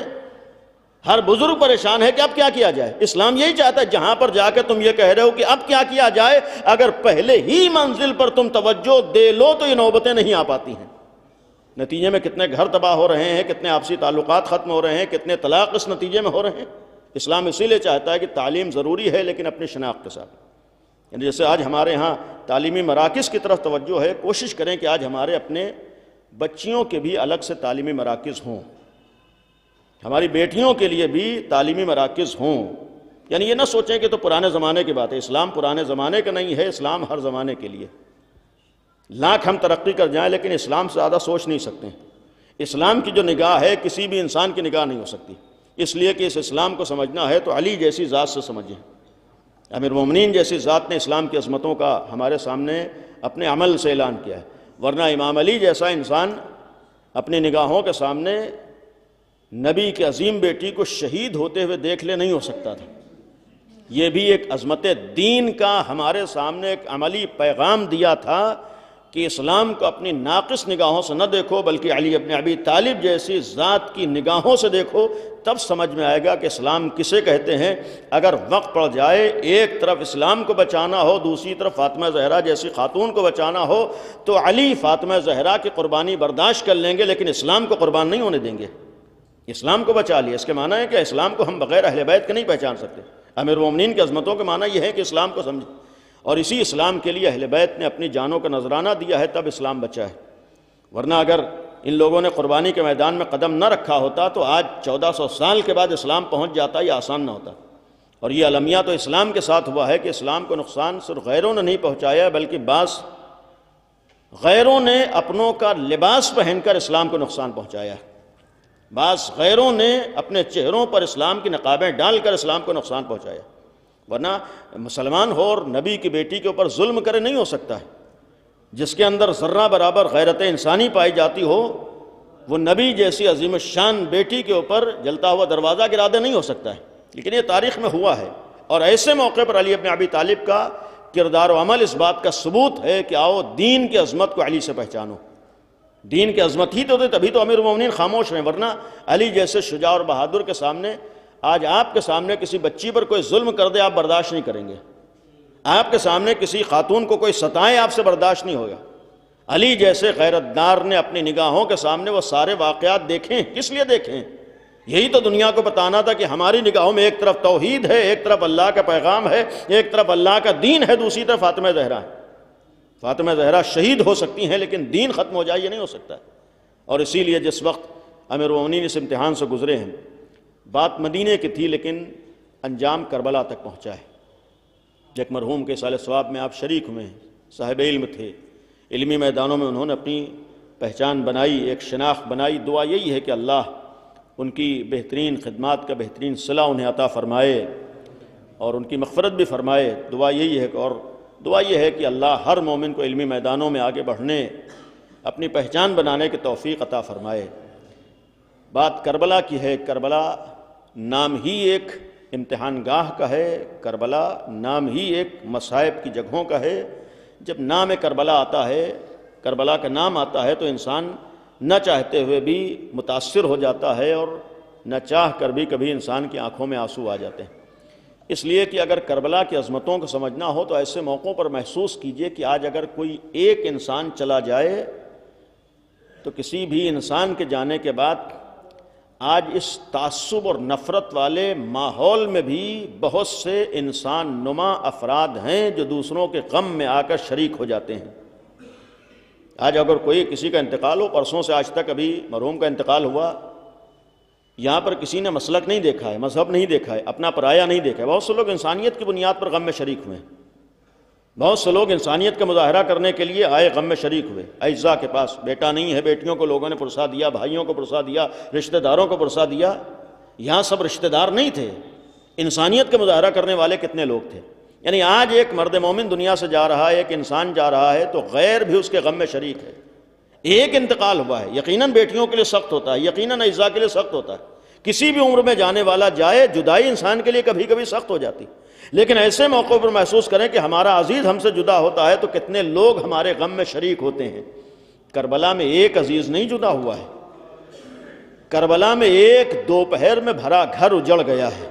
ہر بزرگ پریشان ہے کہ اب کیا کیا جائے۔ اسلام یہی چاہتا ہے جہاں پر جا کے تم یہ کہہ رہے ہو کہ اب کیا کیا جائے، اگر پہلے ہی منزل پر تم توجہ دے لو تو یہ نوبتیں نہیں آ پاتی ہیں۔ نتیجے میں کتنے گھر تباہ ہو رہے ہیں، کتنے آپسی تعلقات ختم ہو رہے ہیں، کتنے طلاق اس نتیجے میں ہو رہے ہیں۔ اسلام اسی لیے چاہتا ہے کہ تعلیم ضروری ہے لیکن اپنی شناخت کے ساتھ، یعنی جیسے آج ہمارے ہاں تعلیمی مراکز کی طرف توجہ ہے، کوشش کریں کہ آج ہمارے اپنے بچیوں کے بھی الگ سے تعلیمی مراکز ہوں، ہماری بیٹیوں کے لیے بھی تعلیمی مراکز ہوں۔ یعنی یہ نہ سوچیں کہ تو پرانے زمانے کی بات ہے، اسلام پرانے زمانے کا نہیں ہے، اسلام ہر زمانے کے لیے۔ لاکھ ہم ترقی کر جائیں لیکن اسلام سے زیادہ سوچ نہیں سکتے۔ اسلام کی جو نگاہ ہے کسی بھی انسان کی نگاہ نہیں ہو سکتی، اس لیے کہ اس اسلام کو سمجھنا ہے تو علی جیسی ذات سے سمجھیں، امیر المومنین جیسی ذات نے اسلام کی عظمتوں کا ہمارے سامنے اپنے عمل سے اعلان کیا ہے، ورنہ امام علی جیسا انسان اپنی نگاہوں کے سامنے نبی کی عظیم بیٹی کو شہید ہوتے ہوئے دیکھ لے نہیں ہو سکتا تھا۔ یہ بھی ایک عظمت دین کا ہمارے سامنے ایک عملی پیغام دیا تھا کہ اسلام کو اپنی ناقص نگاہوں سے نہ دیکھو بلکہ علی ابن ابی طالب جیسی ذات کی نگاہوں سے دیکھو، تب سمجھ میں آئے گا کہ اسلام کسے کہتے ہیں۔ اگر وقت پڑ جائے ایک طرف اسلام کو بچانا ہو، دوسری طرف فاطمہ زہرا جیسی خاتون کو بچانا ہو، تو علی فاطمہ زہرا کی قربانی برداشت کر لیں گے لیکن اسلام کو قربان نہیں ہونے دیں گے۔ اسلام کو بچا لیا، اس کے معنی ہے کہ اسلام کو ہم بغیر اہل بیت کے نہیں پہچان سکتے۔ امیر المومنین کی عظمتوں کے معنی یہ ہے کہ اسلام کو سمجھیں، اور اسی اسلام کے لیے اہل بیت نے اپنی جانوں کا نذرانہ دیا ہے، تب اسلام بچا ہے۔ ورنہ اگر ان لوگوں نے قربانی کے میدان میں قدم نہ رکھا ہوتا تو آج 1400 سال کے بعد اسلام پہنچ جاتا، یہ آسان نہ ہوتا۔ اور یہ المیہ تو اسلام کے ساتھ ہوا ہے کہ اسلام کو نقصان صرف غیروں نے نہیں پہنچایا بلکہ بعض غیروں نے اپنوں کا لباس پہن کر اسلام کو نقصان پہنچایا ہے۔ بعض غیروں نے اپنے چہروں پر اسلام کی نقابیں ڈال کر اسلام کو نقصان پہنچایا، ورنہ مسلمان ہو اور نبی کی بیٹی کے اوپر ظلم کرے نہیں ہو سکتا ہے۔ جس کے اندر ذرہ برابر غیرت انسانی پائی جاتی ہو وہ نبی جیسی عظیم الشان بیٹی کے اوپر جلتا ہوا دروازہ گرا دے نہیں ہو سکتا ہے، لیکن یہ تاریخ میں ہوا ہے۔ اور ایسے موقع پر علی ابن ابی طالب کا کردار و عمل اس بات کا ثبوت ہے کہ آؤ دین کی عظمت کو علی سے پہچانو۔ دین کی عظمت ہی تو تبھی تو امیر المومنین خاموش ہیں، ورنہ علی جیسے شجاع اور بہادر کے سامنے، آج آپ کے سامنے کسی بچی پر کوئی ظلم کر دے آپ برداشت نہیں کریں گے، آپ کے سامنے کسی خاتون کو کوئی ستائے آپ سے برداشت نہیں ہوگا۔ علی جیسے غیرت دار نے اپنی نگاہوں کے سامنے وہ سارے واقعات دیکھیں، کس لیے دیکھیں؟ یہی تو دنیا کو بتانا تھا کہ ہماری نگاہوں میں ایک طرف توحید ہے، ایک طرف اللہ کا پیغام ہے، ایک طرف اللہ کا دین ہے، دوسری طرف فاطمہ زہرا ہے۔ فاطمہ زہرا شہید ہو سکتی ہیں لیکن دین ختم ہو جائے یہ نہیں ہو سکتا۔ اور اسی لیے جس وقت امیر المومنین اس امتحان سے گزرے ہیں، بات مدینے کی تھی لیکن انجام کربلا تک پہنچا ہے۔ ایک مرحوم کے سال ثواب میں آپ شریک ہوئے ہیں، صاحب علم تھے، علمی میدانوں میں انہوں نے اپنی پہچان بنائی، ایک شناخت بنائی۔ دعا یہی ہے کہ اللہ ان کی بہترین خدمات کا بہترین صلہ انہیں عطا فرمائے اور ان کی مغفرت بھی فرمائے۔ دعا یہی ہے اور دعا یہ ہے کہ اللہ ہر مومن کو علمی میدانوں میں آگے بڑھنے، اپنی پہچان بنانے کی توفیق عطا فرمائے۔ بات کربلا کی ہے۔ کربلا نام ہی ایک امتحان گاہ کا ہے، کربلا نام ہی ایک مصائب کی جگہوں کا ہے۔ جب نام کربلا آتا ہے، کربلا کا نام آتا ہے تو انسان نہ چاہتے ہوئے بھی متاثر ہو جاتا ہے اور نہ چاہ کر بھی کبھی انسان کی آنکھوں میں آنسو آ جاتے ہیں۔ اس لیے کہ اگر کربلا کی عظمتوں کو سمجھنا ہو تو ایسے موقعوں پر محسوس کیجئے کہ آج اگر کوئی ایک انسان چلا جائے تو کسی بھی انسان کے جانے کے بعد آج اس تعصب اور نفرت والے ماحول میں بھی بہت سے انسان نما افراد ہیں جو دوسروں کے غم میں آ کر شریک ہو جاتے ہیں۔ آج اگر کوئی کسی کا انتقال ہو، پرسوں سے آج تک ابھی مرحوم کا انتقال ہوا، یہاں پر کسی نے مسلک نہیں دیکھا ہے، مذہب نہیں دیکھا ہے، اپنا پرایا نہیں دیکھا ہے۔ بہت سے لوگ انسانیت کی بنیاد پر غم میں شریک ہوئے ہیں، بہت سے لوگ انسانیت کا مظاہرہ کرنے کے لیے آئے، غم میں شریک ہوئے۔ اعزاء کے پاس بیٹا نہیں ہے، بیٹیوں کو لوگوں نے پرسا دیا، بھائیوں کو پرسا دیا، رشتہ داروں کو پرسا دیا۔ یہاں سب رشتہ دار نہیں تھے، انسانیت کا مظاہرہ کرنے والے کتنے لوگ تھے۔ یعنی آج ایک مرد مومن دنیا سے جا رہا ہے، ایک انسان جا رہا ہے تو غیر بھی اس کے غم میں شریک ہے۔ ایک انتقال ہوا ہے، یقیناً بیٹیوں کے لیے سخت ہوتا ہے، یقیناً اعزاء کے لیے سخت ہوتا ہے، کسی بھی عمر میں جانے والا جائے، جدائی انسان کے لیے کبھی کبھی سخت ہو جاتی، لیکن ایسے موقعوں پر محسوس کریں کہ ہمارا عزیز ہم سے جدا ہوتا ہے تو کتنے لوگ ہمارے غم میں شریک ہوتے ہیں۔ کربلا میں ایک عزیز نہیں جدا ہوا ہے، کربلا میں ایک دوپہر میں بھرا گھر اجڑ گیا ہے۔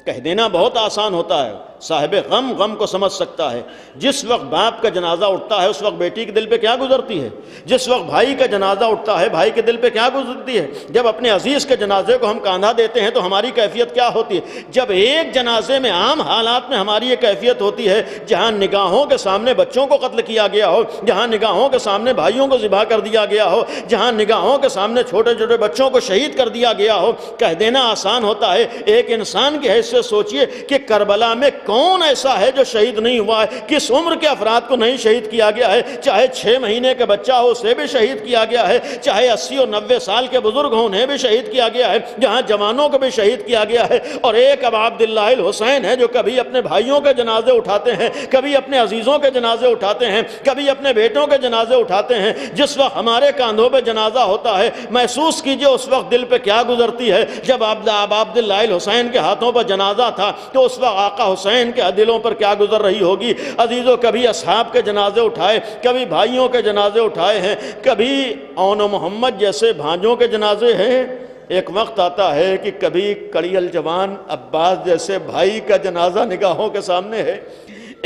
کہہ دینا بہت آسان ہوتا ہے، صاحب غم غم کو سمجھ سکتا ہے۔ جس وقت باپ کا جنازہ اٹھتا ہے اس وقت بیٹی کے دل پہ کیا گزرتی ہے، جس وقت بھائی کا جنازہ اٹھتا ہے بھائی کے دل پہ کیا گزرتی ہے، جب اپنے عزیز کے جنازے کو ہم کاندھا دیتے ہیں تو ہماری کیفیت کیا ہوتی ہے۔ جب ایک جنازے میں عام حالات میں ہماری یہ کیفیت ہوتی ہے، جہاں نگاہوں کے سامنے بچوں کو قتل کیا گیا ہو، جہاں نگاہوں کے سامنے بھائیوں کو ذبح کر دیا گیا ہو، جہاں نگاہوں کے سامنے چھوٹے چھوٹے بچوں کو شہید کر دیا گیا ہو، کہہ دینا آسان ہوتا ہے۔ ایک انسان کی حیثیت سے سوچئے کہ کربلا میں کون ایسا ہے جو شہید نہیں ہوا ہے، کس عمر کے افراد کو نہیں شہید کیا گیا ہے، چاہے 6 مہینے کا بچہ ہو اسے بھی شہید کیا گیا ہے، چاہے 80 اور 90 سال کے بزرگ ہوں انہیں بھی شہید کیا گیا ہے، جہاں جوانوں کو بھی شہید کیا گیا ہے۔ اور ایک اب عبداللہ الحسین ہے جو کبھی اپنے بھائیوں کے جنازے اٹھاتے ہیں، کبھی اپنے عزیزوں کے جنازے اٹھاتے ہیں، کبھی اپنے بیٹوں کے جنازے اٹھاتے ہیں۔ جس وقت ہمارے کاندھوں پہ جنازہ ہوتا ہے محسوس کیجئے اس وقت دل پہ کیا گزرتی ہے۔ جب عبداللہ الحسین کے ہاتھوں پر جنازہ تھا تو اس وقت آقا حسین کے دلوں پر کیا گزر رہی ہوگی۔ عزیزوں کبھی اصحاب کے جنازے اٹھائے، کبھی بھائیوں کے جنازے اٹھائے ہیں، کبھی اون و محمد جیسے بھانجوں کے جنازے ہیں۔ ایک وقت آتا ہے کہ کبھی کڑی الجوان عباس جیسے بھائی کا جنازہ نگاہوں کے سامنے ہے۔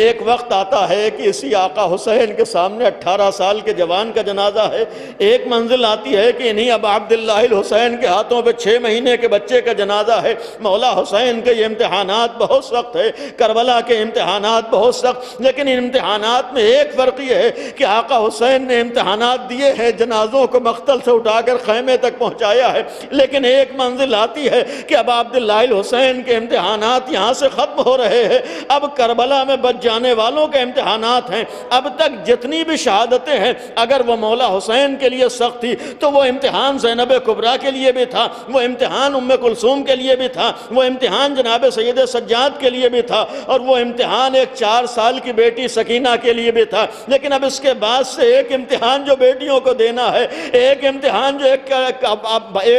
ایک وقت آتا ہے کہ اسی آقا حسین کے سامنے 18 سال کے جوان کا جنازہ ہے۔ ایک منزل آتی ہے کہ انہی اب عبداللہ الحسین کے ہاتھوں پہ 6 مہینے کے بچے کا جنازہ ہے۔ مولا حسین کے یہ امتحانات بہت سخت ہے، کربلا کے امتحانات بہت سخت، لیکن ان امتحانات میں ایک فرق یہ ہے کہ آقا حسین نے امتحانات دیے ہیں، جنازوں کو مقتل سے اٹھا کر خیمے تک پہنچایا ہے، لیکن ایک منزل آتی ہے کہ اب عبداللہ الحسین کے امتحانات یہاں سے ختم ہو رہے ہیں، اب کربلا میں بچ جانے والوں کے امتحانات ہیں۔ اب تک جتنی بھی شہادتیں ہیں اگر وہ مولا حسین کے لیے سخت تھی تو وہ امتحان زینب کبریٰ کے لیے بھی تھا، وہ امتحان ام کلثوم کے لیے بھی تھا، وہ امتحان جناب سید سجاد کے لیے بھی تھا، اور وہ امتحان ایک 4 سال کی بیٹی سکینہ کے لیے بھی تھا۔ لیکن اب اس کے بعد سے ایک امتحان جو بیٹیوں کو دینا ہے، ایک امتحان جو ایک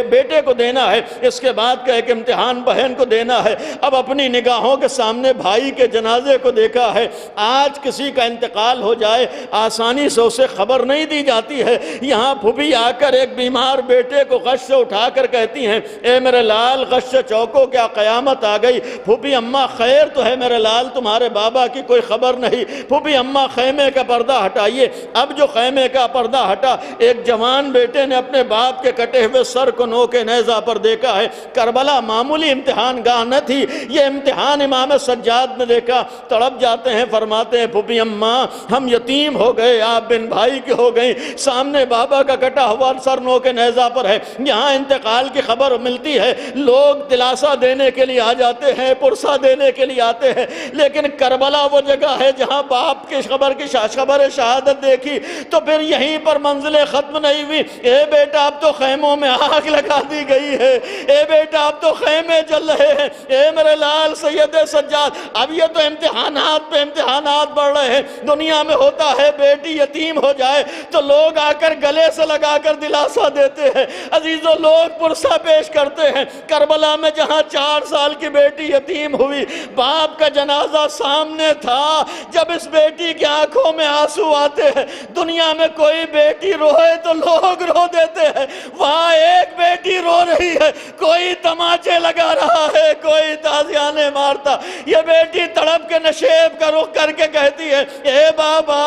بیٹے کو دینا ہے، اس کے بعد کا ایک امتحان بہن کو دینا ہے۔ اب اپنی نگاہوں کے سامنے بھائی کے جنازے کو دیکھا ہے۔ آج کسی کا انتقال ہو جائے آسانی سے اسے خبر نہیں دی جاتی ہے۔ یہاں پھوپھی آ کر ایک بیمار بیٹے کو غش سے اٹھا کر کہتی ہیں اے میرے لال غش چوکو کیا قیامت آ گئی؟ پھوپھی اماں خیر تو ہے میرے لال، تمہارے بابا کی کوئی خبر نہیں۔ پھوپھی اماں خیمے کا پردہ ہٹائیے۔ اب جو خیمے کا پردہ ہٹا، ایک جوان بیٹے نے اپنے باپ کے کٹے ہوئے سر کو نوکے نیزہ پر دیکھا ہے۔ کربلا معمولی امتحان گاہ نہ تھی، یہ امتحان امام سجاد نے دیکھا۔ تڑپ جاتے ہیں، فرماتے ہیں پھوپھی اماں ہم یتیم ہو گئے، آپ بن بھائی کے ہو گئیں، سامنے بابا کا کٹا ہوا سر نوکے نیزہ پر ہے۔ یہاں انتقال کی خبر ملتی ہے، لوگ دلاسا دینے کے لیے آ جاتے ہیں، پرسہ دینے کے لیے آتے ہیں، لیکن کربلا وہ جگہ ہے جہاں باپ کی خبر شہادت دیکھی تو پھر یہیں پر منزلیں ختم نہیں ہوئی۔ اے بیٹا اب تو خیموں میں آگ لگا دی گئی ہے، اے بیٹا اب تو خیمے جل رہے ہیں، اے میرے لال سید سجاد۔ اب یہ تو امتحانات پہ امتحانات بڑھ رہے ہیں۔ دنیا میں ہوتا ہے بیٹی یتیم ہو جائے تو لوگ آ کر گلے سے لگا کر دلاسا دیتے ہیں، عزیزوں لوگ پرسہ پیش کرتے ہیں۔ کربلا میں جہاں 4 سال کی بیٹی یتیم ہوئی، باپ کا جنازہ سامنے تھا، جب اس بیٹی کی آنکھوں میں آنسو آتے ہیں، دنیا میں کوئی بیٹی روئے تو لوگ رو دیتے ہیں، وہاں ایک بیٹی رو رہی ہے، کوئی تماچے لگا رہا ہے، کوئی تازیانے مارتا۔ یہ بیٹی تڑپ کے نشیب کا رخ کر کے کہتی ہے اے بابا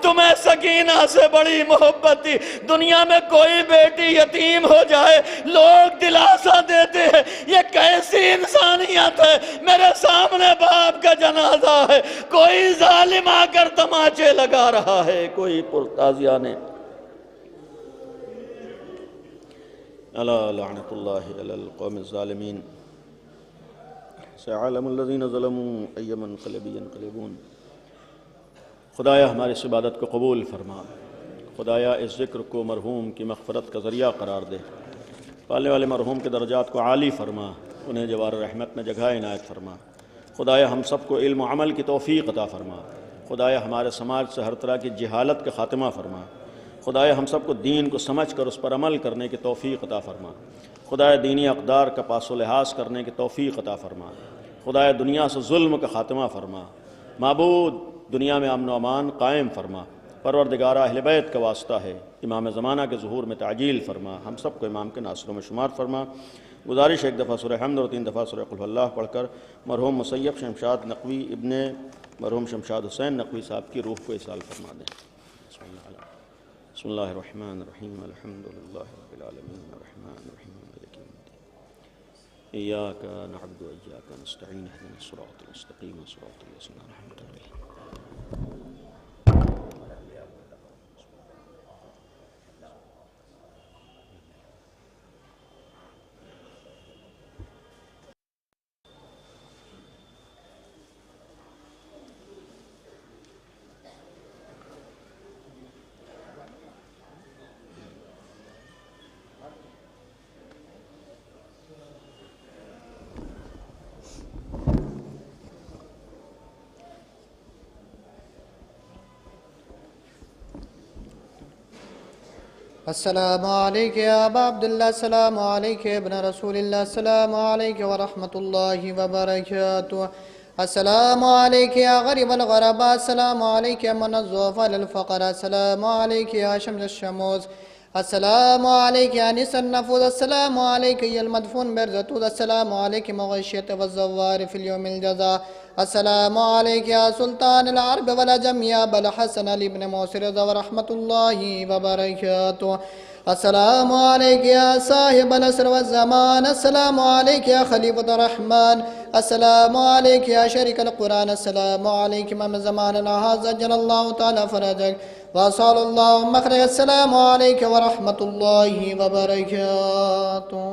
تمہیں سکینہ سے بڑی محبت تھی، دنیا میں کوئی بیٹی یتیم ہو جائے لوگ دلاسا دیتے ہیں، یہ کیسی انسانیت ہے؟ میرے سامنے باپ کا جنازہ ہے، کوئی ظالم آ کر تماچے لگا رہا ہے، کوئی پرتازیانے۔ الا لعنت اللہ علی القوم الظالمین سيعلم الذين ظلموا أي منقلب ينقلبون۔ خدایا ہماری اس عبادت کو قبول فرما، خدایا اس ذکر کو مرحوم کی مغفرت کا ذریعہ قرار دے، پالنے والے مرحوم کے درجات کو عالی فرما، انہیں جوار رحمت میں جگہ عنایت فرما۔ خدایا ہم سب کو علم و عمل کی توفیق عطا فرما، خدایا ہمارے سماج سے ہر طرح کی جہالت کا خاتمہ فرما، خدایا ہم سب کو دین کو سمجھ کر اس پر عمل کرنے کی توفیق عطا فرما، خدایا دینی اقدار کا پاس و لحاظ کرنے کی توفیق عطا فرما، خدایا دنیا سے ظلم کا خاتمہ فرما، معبود دنیا میں امن و امان قائم فرما، پروردگارہ اہل بیت کا واسطہ ہے امام زمانہ کے ظہور میں تعجیل فرما، ہم سب کو امام کے ناصروں میں شمار فرما۔ گزارش 1 دفعہ سورہ حمد اور 3 دفعہ سورہ قل اللہ پڑھ کر مرحوم مسیب شمشاد نقوی ابن مرحوم شمشاد حسین نقوی صاحب کی روح کو اصال فرما دیں۔ بسم اللہ الرحمن الرحیم الحمد للہ رب العالمین الرحمن الرحیم مالک یوم الدین ایاک نعبد و ایاک نستعین اهدنا الصراط المستقیم صراط الذین انعمت علیہم۔ السلام علیکم یا ابا عبداللہ، السلام علیکم ابن رسول اللہ، السلام علیکم ورحمۃ اللہ وبرکاتہ، السلام علیکم یا غریب الغرباء، السلام علیکم من الضعفاء للفقراء، السلام علیکم یا شمس الشموس، السلام علیکم یا نس النفوس، السلام علیکم یا المدفون برزتود، السلام علیکم مغشیت والزوار فی اليوم الجزا، السلام علیکم یا سلطان العرب والعجم یا ابا الحسن علی بن موسر ورحمۃ اللہ وبرکاتہ، السلام علیکم یا صاحب العصر والزمان، السلام علیکم یا خلیفۃ الرحمن، السلام علیکم یا شریک القرآن، السلام علیکم امام زماننا ھذا جل اللہ تعالی فرجک وصال اللہ مخرج، السلام علیکم ورحمۃ اللہ وبرکاتہ۔